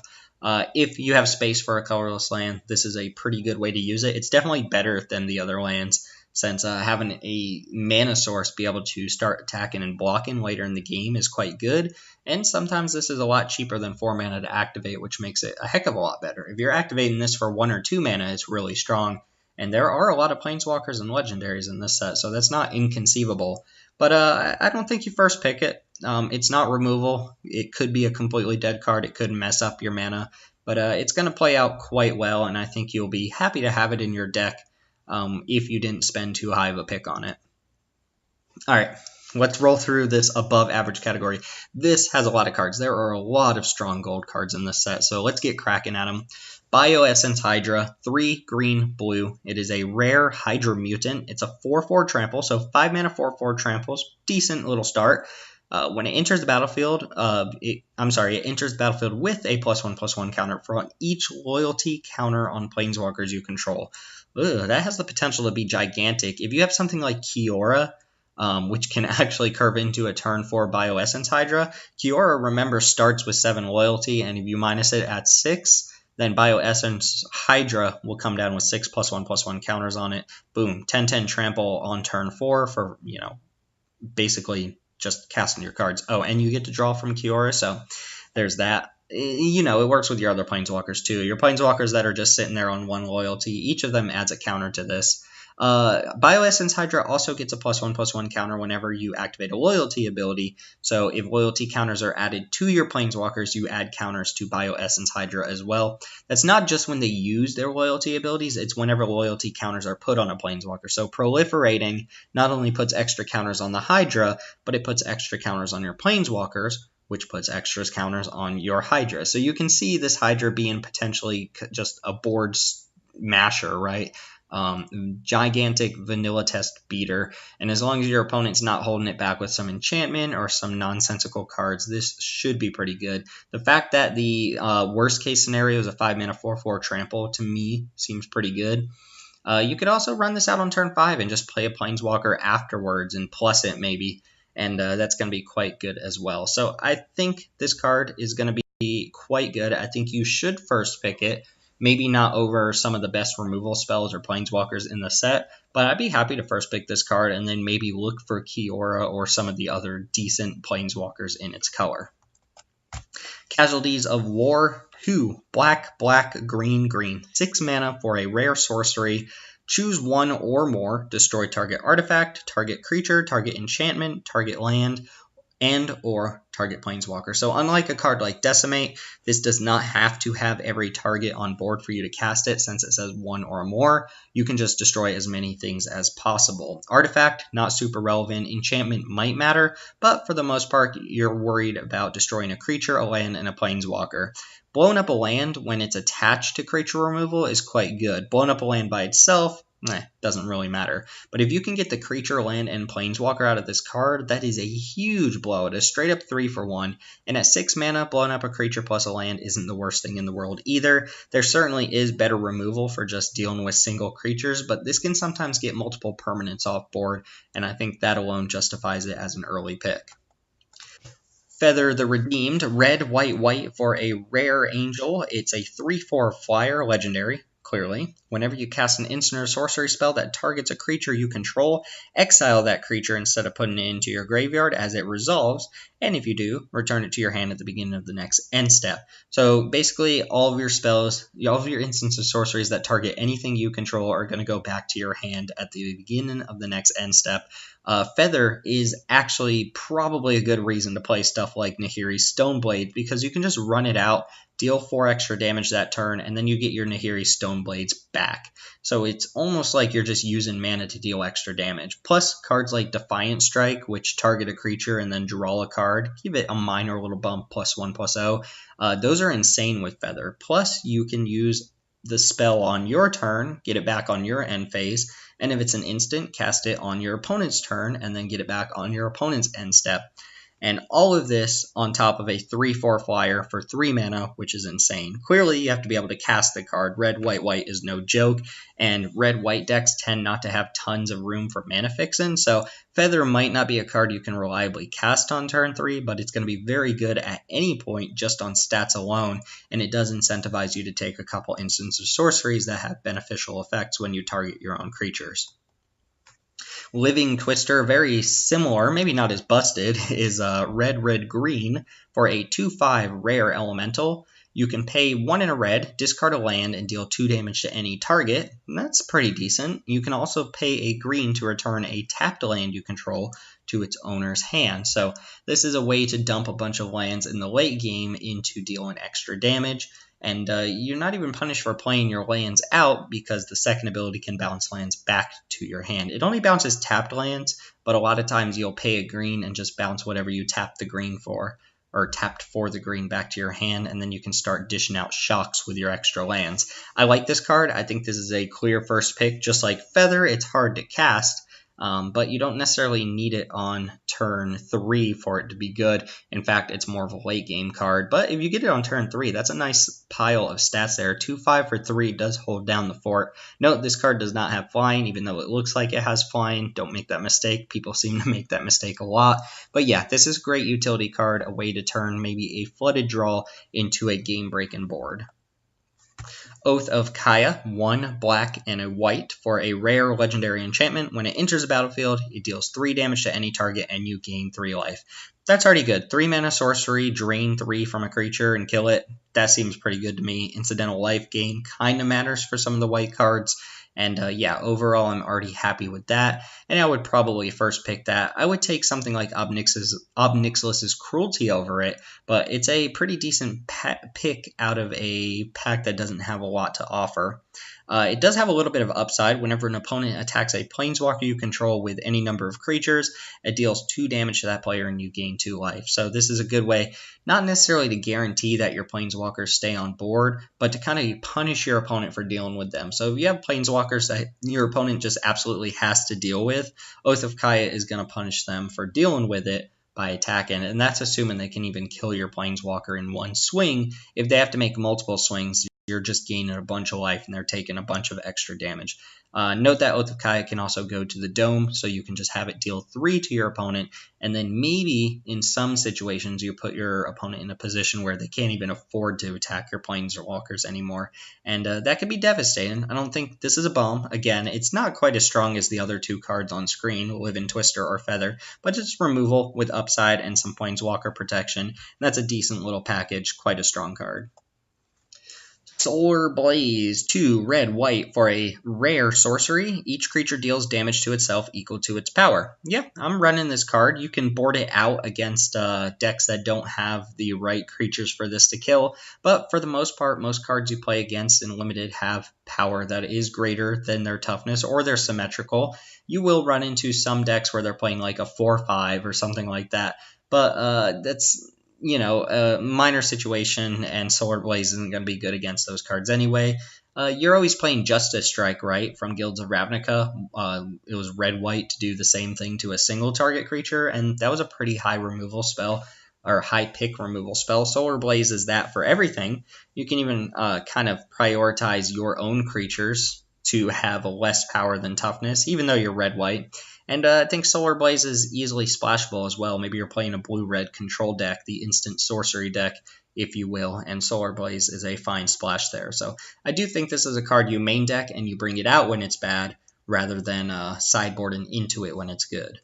If you have space for a colorless land, this is a pretty good way to use it. It's definitely better than the other lands, since having a mana source be able to start attacking and blocking later in the game is quite good. And sometimes this is a lot cheaper than 4 mana to activate, which makes it a heck of a lot better. If you're activating this for 1 or 2 mana, it's really strong. And there are a lot of planeswalkers and legendaries in this set, so that's not inconceivable. But I don't think you first pick it. It's not removal. It could be a completely dead card. It could mess up your mana. But it's going to play out quite well, and I think you'll be happy to have it in your deck if you didn't spend too high of a pick on it. All right, let's roll through this above average category. This has a lot of cards. There are a lot of strong gold cards in this set, so let's get cracking at them. Bioessence Hydra, 3 green, blue. It is a rare Hydra mutant. It's a 4/4 trample, so 5 mana 4/4 tramples. Decent little start. When it enters the battlefield, it enters the battlefield with a +1/+1 counter for each loyalty counter on planeswalkers you control. That has the potential to be gigantic. If you have something like Kiora, which can actually curve into a turn 4 Bioessence Hydra, Kiora, remember, starts with 7 loyalty, and if you minus it at 6, then Bioessence Hydra will come down with 6 +1/+1 counters on it. Boom, 10/10 trample on turn 4 for, basically just casting your cards. Oh, and you get to draw from Kiora, so there's that. It works with your other planeswalkers too. Your planeswalkers that are just sitting there on 1 loyalty, each of them adds a counter to this. Bioessence Hydra also gets a +1/+1 counter whenever you activate a loyalty ability. So if loyalty counters are added to your planeswalkers, you add counters to Bioessence Hydra as well. That's not just when they use their loyalty abilities, it's whenever loyalty counters are put on a planeswalker. So proliferating not only puts extra counters on the Hydra, but it puts extra counters on your planeswalkers, which puts extra counters on your Hydra. So you can see this Hydra being potentially just a board masher, right? Gigantic vanilla test beater, and as long as your opponent's not holding it back with some enchantment or some nonsensical cards, this should be pretty good. The fact that the worst case scenario is a 5 mana 4/4 trample, to me, seems pretty good. You could also run this out on turn 5 and just play a planeswalker afterwards and plus it maybe, and that's going to be quite good as well. So I think this card is going to be quite good. I think you should first pick it. Maybe not over some of the best removal spells or planeswalkers in the set, but I'd be happy to first pick this card and then maybe look for Kiora or some of the other decent planeswalkers in its color. Casualties of War, 2 black, black, green, green. 6 mana for a rare sorcery. Choose 1 or more. Destroy target artifact, target creature, target enchantment, target land, and or target planeswalker. So unlike a card like Decimate, this does not have to have every target on board for you to cast it, since it says 1 or more. You can just destroy as many things as possible. Artifact, not super relevant. Enchantment might matter, but for the most part, you're worried about destroying a creature, a land, and a planeswalker. Blowing up a land when it's attached to creature removal is quite good. Blowing up a land by itself, doesn't really matter. But if you can get the creature, land, and planeswalker out of this card, that is a huge blow. It is straight up 3 for 1. And at 6 mana, blowing up a creature plus a land isn't the worst thing in the world either. There certainly is better removal for just dealing with single creatures, but this can sometimes get multiple permanents off board, and I think that alone justifies it as an early pick. Feather the Redeemed, red, white, white for a rare angel. It's a 3/4 flyer, legendary. Clearly, whenever you cast an instant or sorcery spell that targets a creature you control, exile that creature instead of putting it into your graveyard as it resolves, and if you do, return it to your hand at the beginning of the next end step. So basically, all of your spells, all of your instants of sorceries that target anything you control are going to go back to your hand at the beginning of the next end step. Feather is actually probably a good reason to play stuff like Nahiri's Stoneblade, because you can just run it out, deal 4 extra damage that turn, and then you get your Nahiri Stone Blades back. So it's almost like you're just using mana to deal extra damage. Plus, cards like Defiant Strike, which target a creature and then draw a card, give it a minor little bump, +1/+0. Those are insane with Feather. Plus, you can use the spell on your turn, get it back on your end phase, and if it's an instant, cast it on your opponent's turn and then get it back on your opponent's end step. And all of this on top of a 3/4 flyer for 3 mana, which is insane. Clearly, you have to be able to cast the card. Red, white, white is no joke, and red-white decks tend not to have tons of room for mana fixing, so Feather might not be a card you can reliably cast on turn 3, but it's going to be very good at any point just on stats alone, and it does incentivize you to take a couple instants of sorceries that have beneficial effects when you target your own creatures. Living Twister, very similar, maybe not as busted, is red, red, green for a 2/5 rare elemental. You can pay 1 and a red, discard a land, and deal 2 damage to any target. That's pretty decent. You can also pay a green to return a tapped land you control to its owner's hand. So this is a way to dump a bunch of lands in the late game into dealing extra damage. And you're not even punished for playing your lands out because the second ability can bounce lands back to your hand. It only bounces tapped lands, but a lot of times you'll pay a green and just bounce whatever you tapped the green for, or tapped for the green back to your hand, and then you can start dishing out shocks with your extra lands. I like this card. I think this is a clear first pick. Just like Feather, it's hard to cast, but you don't necessarily need it on turn 3 for it to be good. In fact, it's more of a late game card. But if you get it on turn 3, that's a nice pile of stats there. 2/5 for 3 does hold down the fort. Note, this card does not have flying, even though it looks like it has flying. Don't make that mistake. People seem to make that mistake a lot. But yeah, this is a great utility card, a way to turn maybe a flooded draw into a game-breaking board. Oath of Kaya, 1 black and a white for a rare legendary enchantment. When it enters the battlefield, it deals 3 damage to any target and you gain 3 life. That's already good. 3 mana sorcery, drain 3 from a creature and kill it. That seems pretty good to me. Incidental life gain kind of matters for some of the white cards. And yeah, overall, I'm already happy with that. And I would probably first pick that. I would take something like Ob Nixilis's Cruelty over it, but it's a pretty decent pick out of a pack that doesn't have a lot to offer. It does have a little bit of upside. Whenever an opponent attacks a planeswalker you control with any number of creatures, it deals 2 damage to that player and you gain 2 life. So this is a good way, not necessarily to guarantee that your planeswalkers stay on board, but to kind of punish your opponent for dealing with them. So if you have planeswalkers that your opponent just absolutely has to deal with, Oath of Kaya is going to punish them for dealing with it by attacking, and that's assuming they can even kill your planeswalker in one swing. If they have to make multiple swings, you're just gaining a bunch of life and they're taking a bunch of extra damage. Note that Oath of Kaya can also go to the dome, so you can just have it deal 3 to your opponent, and then maybe in some situations you put your opponent in a position where they can't even afford to attack your planeswalkers anymore, and that could be devastating. I don't think this is a bomb. Again, it's not quite as strong as the other 2 cards on screen, Living Twister or Feather, but it's removal with upside and some planeswalker protection, and that's a decent little package, quite a strong card. Solar Blaze, 2 red, white for a rare sorcery. Each creature deals damage to itself equal to its power. Yeah, I'm running this card. You can board it out against decks that don't have the right creatures for this to kill, but for the most part, most cards you play against in Limited have power that is greater than their toughness, or they're symmetrical. You will run into some decks where they're playing like a 4/5 or something like that, but that's a minor situation, and Solar Blaze isn't going to be good against those cards anyway. You're always playing Justice Strike, right, from Guilds of Ravnica. It was red-white to do the same thing to a single target creature, and that was a pretty high removal spell, or high pick removal spell. Solar Blaze is that for everything. You can even kind of prioritize your own creatures to have less power than toughness, even though you're red-white. And I think Solar Blaze is easily splashable as well. Maybe you're playing a blue-red control deck, the instant sorcery deck, if you will, and Solar Blaze is a fine splash there. So I do think this is a card you main deck and you bring it out when it's bad, rather than sideboarding into it when it's good.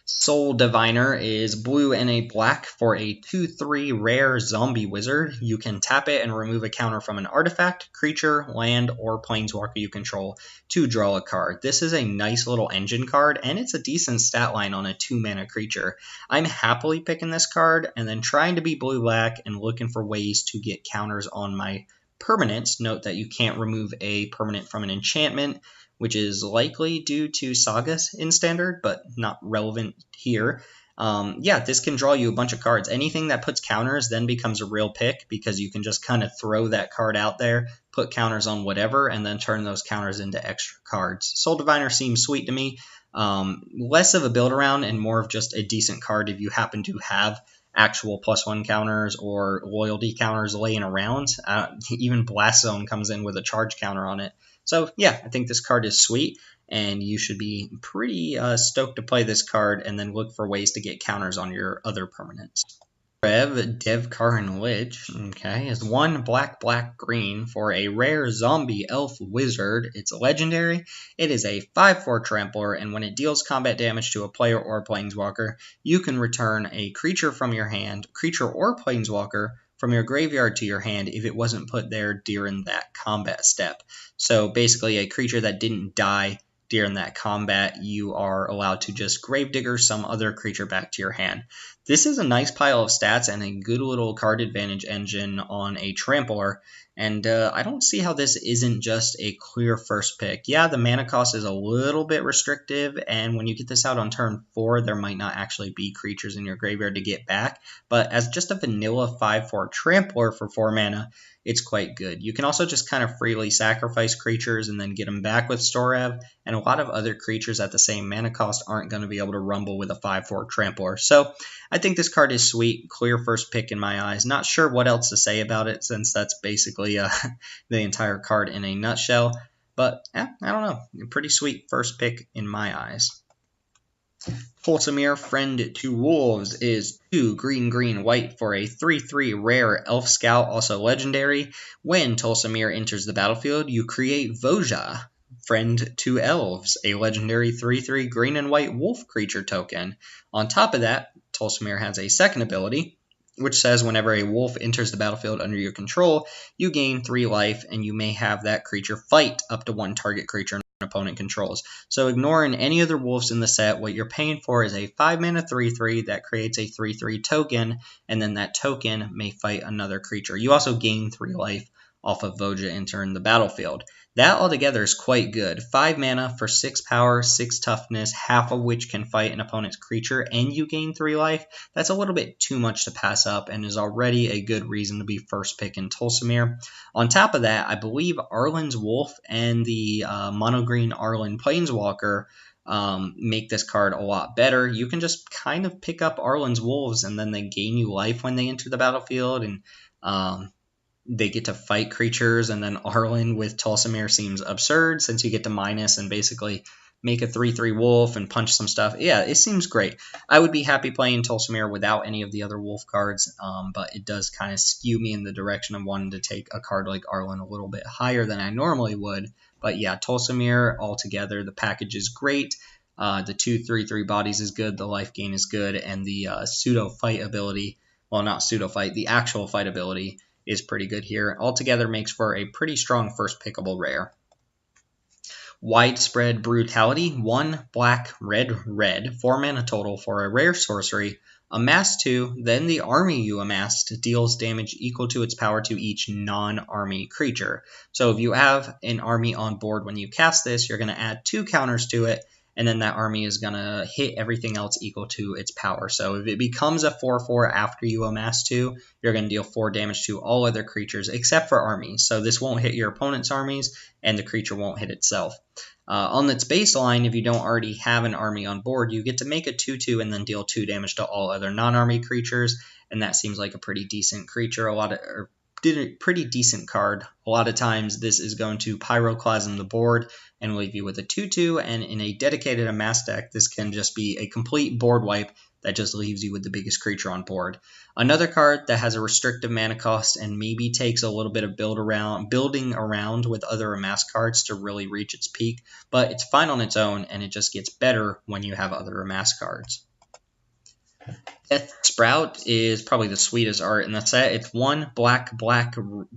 Soul Diviner is blue and a black for a 2/3 rare zombie wizard. You can tap it and remove a counter from an artifact, creature, land, or planeswalker you control to draw a card. This is a nice little engine card, and it's a decent stat line on a 2-mana creature. I'm happily picking this card and then trying to be blue-black and looking for ways to get counters on my permanents. Note that you can't remove a permanent from an enchantment, which is likely due to sagas in standard, but not relevant here. Yeah, this can draw you a bunch of cards. Anything that puts counters then becomes a real pick because you can just kind of throw that card out there, put counters on whatever, and then turn those counters into extra cards. Soul Diviner seems sweet to me. Less of a build around and more of just a decent card if you happen to have actual +1 counters or loyalty counters laying around. Even Blast Zone comes in with a charge counter on it. So yeah, I think this card is sweet, and you should be pretty stoked to play this card and then look for ways to get counters on your other permanents. Rev Devkarin Lich, okay, is 1 black, black, green for a rare zombie elf wizard. It's legendary. It is a 5/4 trampler, and when it deals combat damage to a player or a planeswalker, you can return a creature from your hand, creature or planeswalker, from your graveyard to your hand if it wasn't put there during that combat step. So basically a creature that didn't die during that combat, you are allowed to just Gravedigger some other creature back to your hand. This is a nice pile of stats and a good little card advantage engine on a trampler, and I don't see how this isn't just a clear first pick. Yeah, the mana cost is a little bit restrictive, and when you get this out on turn 4, there might not actually be creatures in your graveyard to get back, but as just a vanilla 5/4 trampler for 4 mana, it's quite good. You can also just kind of freely sacrifice creatures and then get them back with Storev, and a lot of other creatures at the same mana cost aren't going to be able to rumble with a 5/4 trampler. So I think this card is sweet, clear first pick in my eyes. Not sure what else to say about it since that's basically the entire card in a nutshell, but I don't know, pretty sweet first pick in my eyes. Tolsimir, Friend to Wolves, is 2 green, green, white for a 3/3 rare elf scout, also legendary. When Tolsimir enters the battlefield, you create Voja, Friend to Elves, a legendary 3/3 green and white wolf creature token. On top of that, Tolsimir has a second ability, which says whenever a wolf enters the battlefield under your control, you gain 3 life, and you may have that creature fight up to 1 target creature an opponent controls. So ignoring any other wolves in the set, what you're paying for is a 5-mana 3/3 that creates a 3/3 token, and then that token may fight another creature. You also gain 3 life off of Voja entering the battlefield. That altogether is quite good. 5 mana for 6 power, 6 toughness, half of which can fight an opponent's creature, and you gain 3 life. That's a little bit too much to pass up and is already a good reason to be first pick in Tolsimir. On top of that, I believe Arlen's Wolf and the mono-green Arlen Planeswalker make this card a lot better. You can just kind of pick up Arlen's Wolves, and then they gain you life when they enter the battlefield, and they get to fight creatures, and then Arlen with Tolsimir seems absurd since you get to minus and basically make a 3/3 wolf and punch some stuff. Yeah, it seems great. I would be happy playing Tolsimir without any of the other wolf cards, but it does kind of skew me in the direction of wanting to take a card like Arlen a little bit higher than I normally would. But yeah, Tolsimir altogether, the package is great. The 2/3/3 bodies is good, the life gain is good, and the pseudo fight ability, well, not pseudo fight, the actual fight ability is pretty good here. Altogether makes for a pretty strong first pickable rare. Widespread Brutality, 1 black, red, red, 4 mana total for a rare sorcery. Amass 2, then the army you amassed deals damage equal to its power to each non-army creature. So if you have an army on board when you cast this, you're going to add 2 counters to it, and then that army is going to hit everything else equal to its power. So if it becomes a 4/4 after you amass 2, you're going to deal 4 damage to all other creatures except for armies. So this won't hit your opponent's armies, and the creature won't hit itself. On its baseline, if you don't already have an army on board, you get to make a 2/2 and then deal 2 damage to all other non-army creatures, and that seems like a pretty decent creature. Pretty decent card. A lot of times this is going to Pyroclasm the board and leave you with a 2/2, and in a dedicated amass deck, this can just be a complete board wipe that just leaves you with the biggest creature on board. Another card that has a restrictive mana cost and maybe takes a little bit of building around with other amass cards to really reach its peak, but it's fine on its own, and it just gets better when you have other amass cards. Death Sprout is probably the sweetest art in the set. It's one black,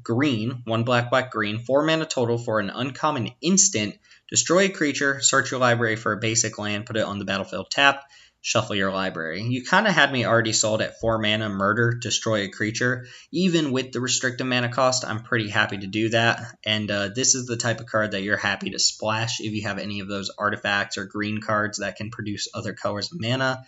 green, 4 mana total for an uncommon instant. Destroy a creature, search your library for a basic land, put it on the battlefield tapped, shuffle your library. You kind of had me already sold at 4 mana, murder, destroy a creature. Even with the restricted mana cost, I'm pretty happy to do that. And this is the type of card that you're happy to splash if you have any of those artifacts or green cards that can produce other colors of mana.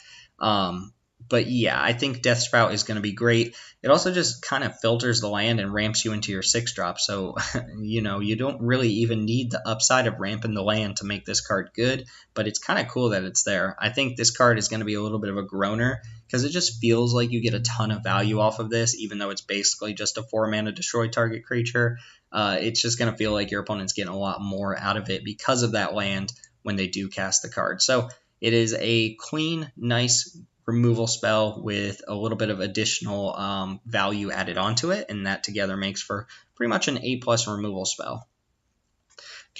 But yeah, I think Death Sprout is going to be great. It also just kind of filters the land and ramps you into your 6-drop. So, you don't really even need the upside of ramping the land to make this card good. But it's kind of cool that it's there. I think this card is going to be a little bit of a groaner because it just feels like you get a ton of value off of this, even though it's basically just a 4-mana destroy target creature. It's just going to feel like your opponent's getting a lot more out of it because of that land when they do cast the card. So it is a clean, nice removal spell with a little bit of additional value added onto it, and that together makes for pretty much an A+ removal spell.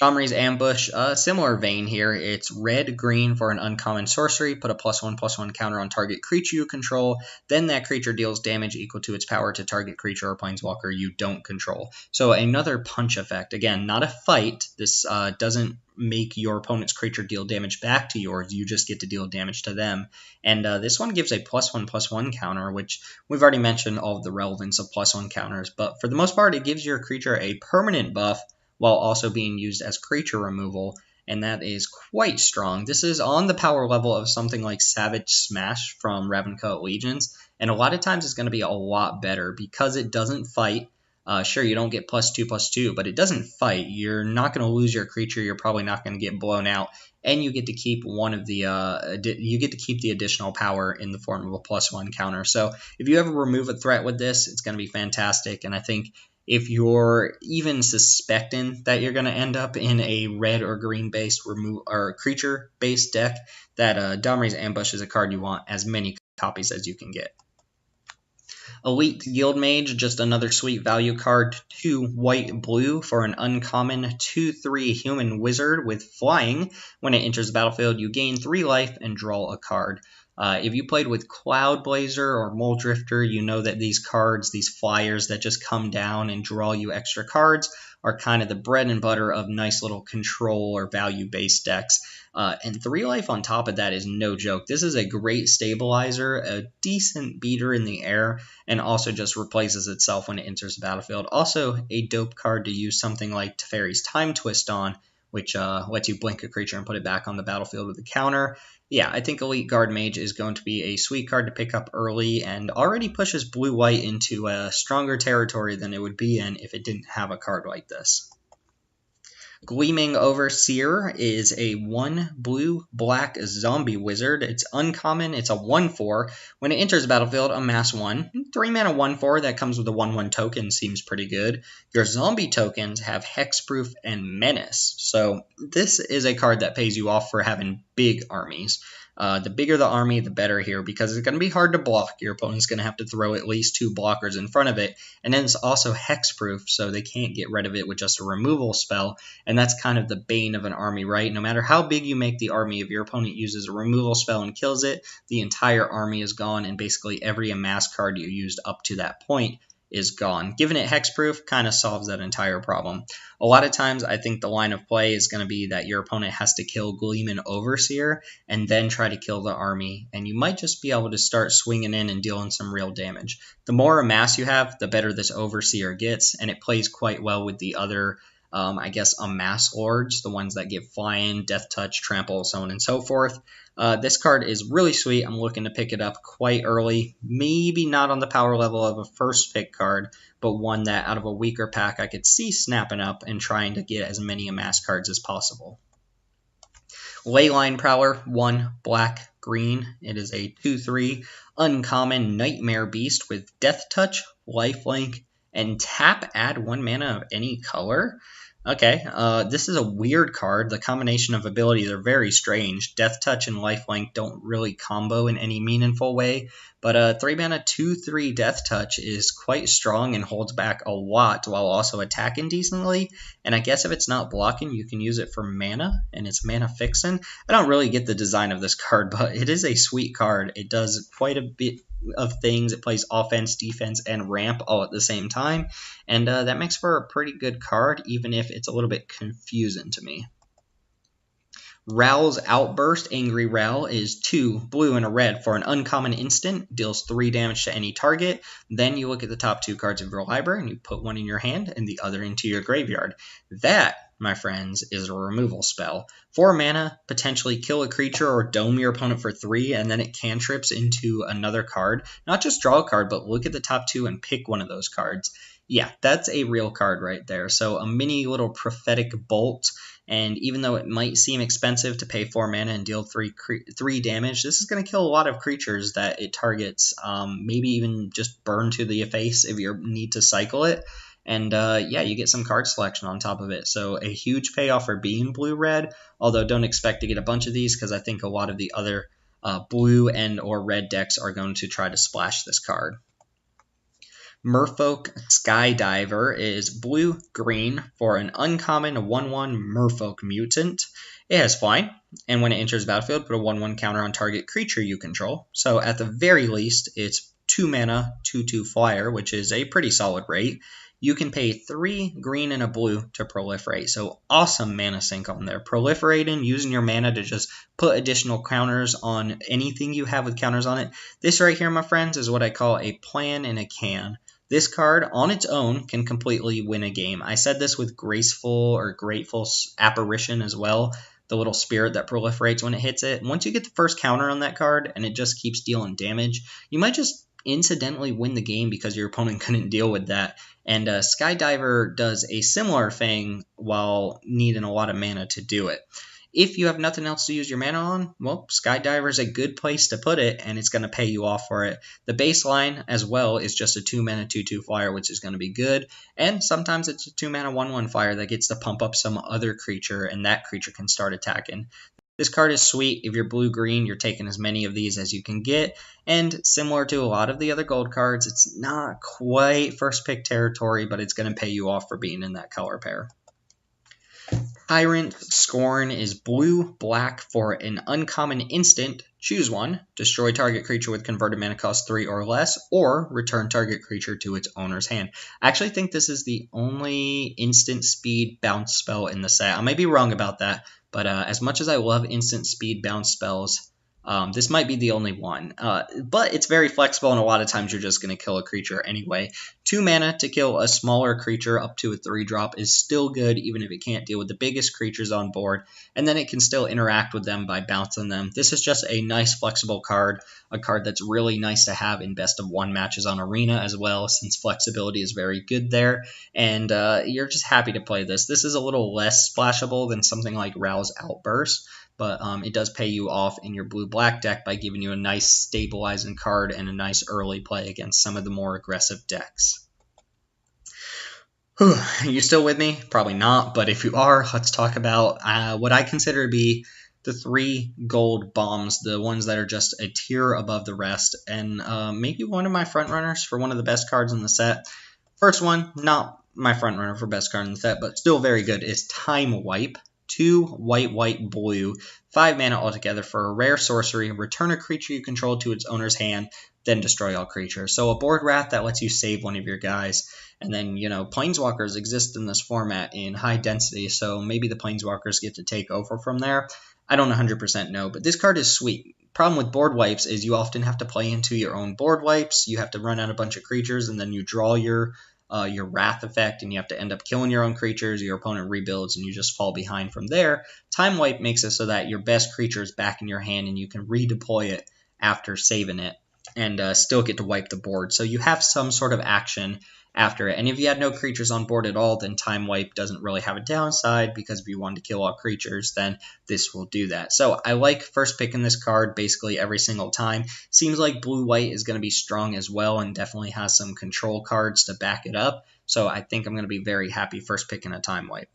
Domri's Ambush, similar vein here. It's red-green for an uncommon sorcery. Put a +1/+1 counter on target creature you control. Then that creature deals damage equal to its power to target creature or planeswalker you don't control. So another punch effect. Again, not a fight. This doesn't make your opponent's creature deal damage back to yours. You just get to deal damage to them. And this one gives a +1/+1 counter, which we've already mentioned all of the relevance of +1 counters. But for the most part, it gives your creature a permanent buff while also being used as creature removal, and that is quite strong. This is on the power level of something like Savage Smash from Ravnica Legions, and a lot of times it's going to be a lot better because it doesn't fight. Sure, you don't get +2/+2, but it doesn't fight. You're not going to lose your creature. You're probably not going to get blown out, and you get to keep the additional power in the form of a +1 counter. So if you ever remove a threat with this, it's going to be fantastic, and I think if you're even suspecting that you're going to end up in a red or green based creature based deck, that Domri's Ambush is a card you want as many copies as you can get. Elite Guildmage, just another sweet value card, 2 white-blue for an uncommon 2/3 human wizard with flying. When it enters the battlefield, you gain 3 life and draw a card. If you played with Cloud Blazer or Mole Drifter, you know that these cards, these flyers that just come down and draw you extra cards, are kind of the bread and butter of nice little control or value-based decks. And 3 life on top of that is no joke. This is a great stabilizer, a decent beater in the air, and also just replaces itself when it enters the battlefield. Also, a dope card to use something like Teferi's Time Twist on, which lets you blink a creature and put it back on the battlefield with a counter. Yeah, I think Elite Guard Mage is going to be a sweet card to pick up early and already pushes blue-white into a stronger territory than it would be in if it didn't have a card like this. Gleaming Overseer is a 1 blue-black zombie wizard. It's uncommon. It's a 1/4. When it enters the battlefield, amass 1. 3 mana 1/4 that comes with a 1/1 token seems pretty good. Your zombie tokens have Hexproof and Menace. So this is a card that pays you off for having big armies. The bigger the army, the better here, because it's going to be hard to block. Your opponent's going to have to throw at least 2 blockers in front of it, and then it's also hexproof, so they can't get rid of it with just a removal spell, and that's kind of the bane of an army, right? No matter how big you make the army, if your opponent uses a removal spell and kills it, the entire army is gone, and basically every amass card you used up to that point is gone. Giving it hexproof kind of solves that entire problem. A lot of times I think the line of play is going to be that your opponent has to kill Gleaming Overseer and then try to kill the army, and you might just be able to start swinging in and dealing some real damage. The more amass you have, the better this Overseer gets, and it plays quite well with the other amass lords, the ones that give flying, death touch, trample, so on and so forth. This card is really sweet. I'm looking to pick it up quite early. Maybe not on the power level of a first pick card, but one that out of a weaker pack I could see snapping up and trying to get as many amass cards as possible. Leyline Prowler, 1 black-green. It is a 2/3 uncommon Nightmare Beast with death touch, lifelink, and tap, add 1 mana of any color. Okay, this is a weird card. The combination of abilities are very strange. Death Touch and Lifelink don't really combo in any meaningful way, but 3 mana 2/3 Death Touch is quite strong and holds back a lot while also attacking decently. And I guess if it's not blocking, you can use it for mana, and it's mana fixin'. I don't really get the design of this card, but it is a sweet card. It does quite a bit of things. It plays offense, defense, and ramp all at the same time. And that makes for a pretty good card, even if it's a little bit confusing to me. Rowl's Outburst, Angry Rowl, is 2 blue and a red for an uncommon instant, deals 3 damage to any target. Then you look at the top 2 cards of your library and you put one in your hand and the other into your graveyard. That, my friends, is a removal spell. 4 mana, potentially kill a creature or dome your opponent for 3, and then it cantrips into another card. Not just draw a card, but look at the top 2 and pick one of those cards. Yeah, that's a real card right there. So a mini little prophetic bolt, and even though it might seem expensive to pay 4 mana and deal 3 damage, this is going to kill a lot of creatures that it targets. Maybe even just burn to the face if you need to cycle it. And yeah, you get some card selection on top of it. So a huge payoff for being blue-red, although don't expect to get a bunch of these because I think a lot of the other blue and or red decks are going to try to splash this card. Merfolk Skydiver is blue-green for an uncommon 1/1 Merfolk mutant. It has flying, and when it enters the battlefield, put a 1/1 counter on target creature you control. So at the very least, it's 2 mana, 2/2 flyer, which is a pretty solid rate. You can pay 3 green and a blue to proliferate. So awesome mana sink on there. Proliferating, using your mana to just put additional counters on anything you have with counters on it. This right here, my friends, is what I call a plan in a can. This card on its own can completely win a game. I said this with Graceful or Grateful Apparition as well, the little spirit that proliferates when it hits it. Once you get the first counter on that card and it just keeps dealing damage, you might just incidentally win the game because your opponent couldn't deal with that. And Skydiver does a similar thing while needing a lot of mana to do it. If you have nothing else to use your mana on, well, Skydiver is a good place to put it, and it's going to pay you off for it. The baseline, as well, is just a 2 mana 2/2 flyer, which is going to be good, and sometimes it's a 2 mana 1/1 flyer that gets to pump up some other creature, and that creature can start attacking. This card is sweet. If you're blue-green, you're taking as many of these as you can get, and similar to a lot of the other gold cards, it's not quite first pick territory, but it's going to pay you off for being in that color pair. Tyrant Scorn is blue-black for an uncommon instant. Choose one. Destroy target creature with converted mana cost 3 or less, or return target creature to its owner's hand. I actually think this is the only instant speed bounce spell in the set. I may be wrong about that, but as much as I love instant speed bounce spells, this might be the only one. But it's very flexible, and a lot of times you're just going to kill a creature anyway. 2 mana to kill a smaller creature up to a 3-drop is still good, even if it can't deal with the biggest creatures on board, and then it can still interact with them by bouncing them. This is just a nice flexible card, a card that's really nice to have in best of 1 matches on Arena as well, since flexibility is very good there, and you're just happy to play this. This is a little less splashable than something like Rowl's Outburst, but it does pay you off in your blue-black deck by giving you a nice stabilizing card and a nice early play against some of the more aggressive decks. You still with me? Probably not, but if you are, let's talk about what I consider to be the 3 gold bombs, the ones that are just a tier above the rest, and maybe one of my frontrunners for one of the best cards in the set. First one, not my frontrunner for best card in the set, but still very good, is Time Wipe. 2 white, white, blue, 5 mana altogether for a rare sorcery. Return a creature you control to its owner's hand, then destroy all creatures. So a board wrath that lets you save one of your guys. And then, Planeswalkers exist in this format in high density, so maybe the Planeswalkers get to take over from there. I don't 100% know, but this card is sweet. Problem with board wipes is you often have to play into your own board wipes. You have to run out a bunch of creatures, and then you draw your wrath effect, and you have to end up killing your own creatures. Your opponent rebuilds, and you just fall behind from there. Time Wipe makes it so that your best creature is back in your hand, and you can redeploy it after saving it, and still get to wipe the board. So you have some sort of action after it. And if you had no creatures on board at all, then Time Wipe doesn't really have a downside, because if you wanted to kill all creatures, then this will do that. So I like first picking this card basically every single time. Seems like blue-white is going to be strong as well, and definitely has some control cards to back it up. So I think I'm going to be very happy first picking a Time Wipe.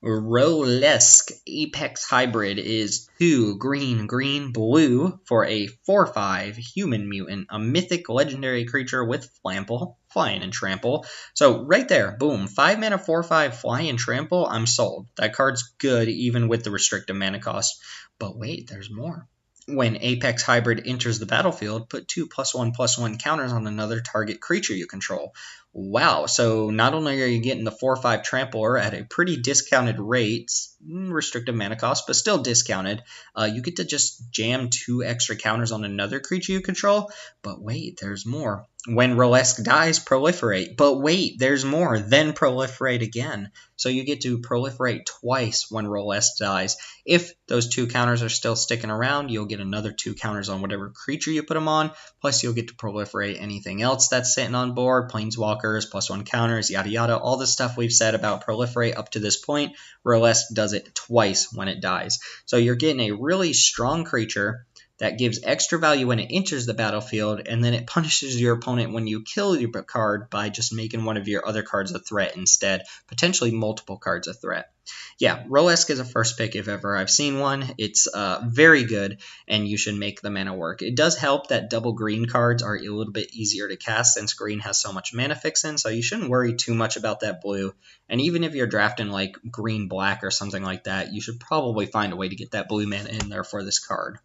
Rolesque Apex Hybrid is 2 green, green, blue for a 4/5 human mutant, a mythic legendary creature with Flample, Flying and Trample. So right there, boom, 5 mana 4/5 Fly and Trample, I'm sold. That card's good even with the restricted mana cost. But wait, there's more. When Apex Hybrid enters the battlefield, put 2+1/+1 counters on another target creature you control. Wow, so not only are you getting the 4/5 Trampler at a pretty discounted rate, restricted mana cost, but still discounted, you get to just jam 2 extra counters on another creature you control. But wait, there's more. When Rolesque dies, proliferate. But wait, there's more. Then proliferate again. So you get to proliferate twice when Rolesque dies. If those 2 counters are still sticking around, you'll get another 2 counters on whatever creature you put them on. Plus, you'll get to proliferate anything else that's sitting on board, planeswalkers, +1 counters, yada yada. All the stuff we've said about proliferate up to this point, Rolesque does it twice when it dies. So you're getting a really strong creature that gives extra value when it enters the battlefield, and then it punishes your opponent when you kill your card by just making one of your other cards a threat instead, potentially multiple cards a threat. Yeah, Rolesque is a first pick if ever I've seen one. It's very good, and you should make the mana work. It does help that double green cards are a little bit easier to cast since green has so much mana fixin', so you shouldn't worry too much about that blue. And even if you're drafting like green-black or something like that, you should probably find a way to get that blue mana in there for this card.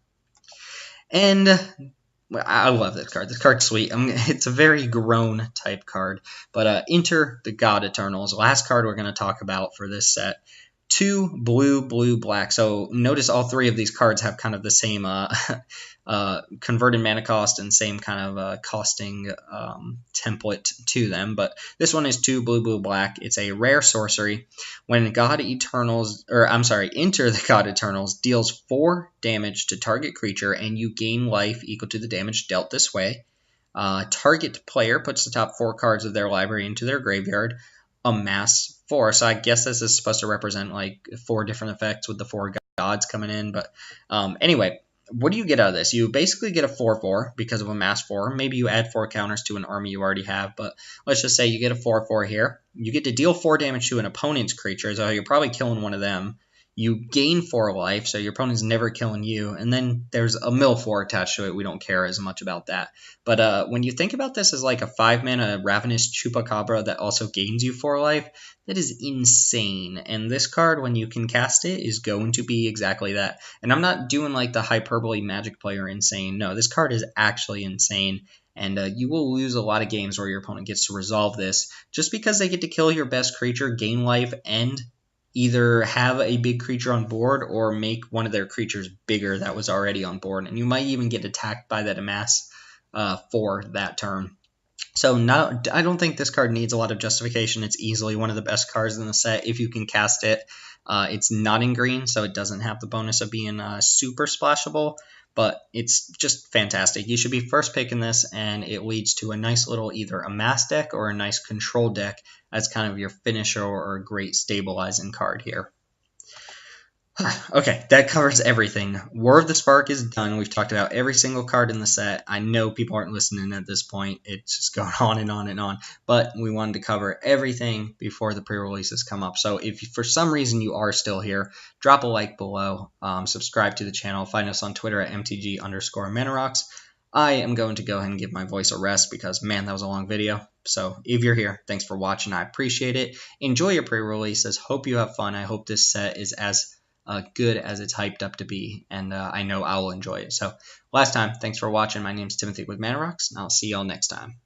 And I love this card. This card's sweet. It's a very grown type card. But enter the God Eternals. Last card we're going to talk about for this set. 2 blue, blue, black. So notice all 3 of these cards have kind of the same converted mana cost and same kind of costing template to them. But this one is 2 blue, blue, black. It's a rare sorcery. When enter the God Eternals, deals 4 damage to target creature, and you gain life equal to the damage dealt this way. Target player puts the top 4 cards of their library into their graveyard. Amass 4. So I guess this is supposed to represent like 4 different effects with the 4 gods coming in. But anyway, what do you get out of this? You basically get a 4/4 because of Amass 4. Maybe you add 4 counters to an army you already have. But let's just say you get a 4/4 here. You get to deal 4 damage to an opponent's creature. So you're probably killing one of them. You gain 4 life, so your opponent's never killing you. And then there's a mill 4 attached to it. We don't care as much about that. But when you think about this as like a 5-mana Ravenous Chupacabra that also gains you 4 life, that is insane. And this card, when you can cast it, is going to be exactly that. And I'm not doing like the hyperbole Magic player insane. No, this card is actually insane. And you will lose a lot of games where your opponent gets to resolve this just because they get to kill your best creature, gain life, and either have a big creature on board or make one of their creatures bigger that was already on board. And you might even get attacked by that Amass for that turn. So I don't think this card needs a lot of justification. It's easily one of the best cards in the set if you can cast it. It's not in green, so it doesn't have the bonus of being super splashable. But it's just fantastic. You should be first picking this, and it leads to a nice little either Amass deck or a nice control deck as kind of your finisher or a great stabilizing card here. Okay, that covers everything. War of the Spark is done. We've talked about every single card in the set. I know people aren't listening at this point. It's just going on and on and on. But we wanted to cover everything before the pre-releases come up. So if for some reason you are still here, drop a like below. Subscribe to the channel. Find us on Twitter at MTG_ManaRocks. I am going to go ahead and give my voice a rest because, man, that was a long video. So if you're here, thanks for watching. I appreciate it. Enjoy your pre-releases. Hope you have fun. I hope this set is as good as it's hyped up to be, and I know I will enjoy it. So last time, thanks for watching. My name's Timothy with ManaRocks, and I'll see y'all next time.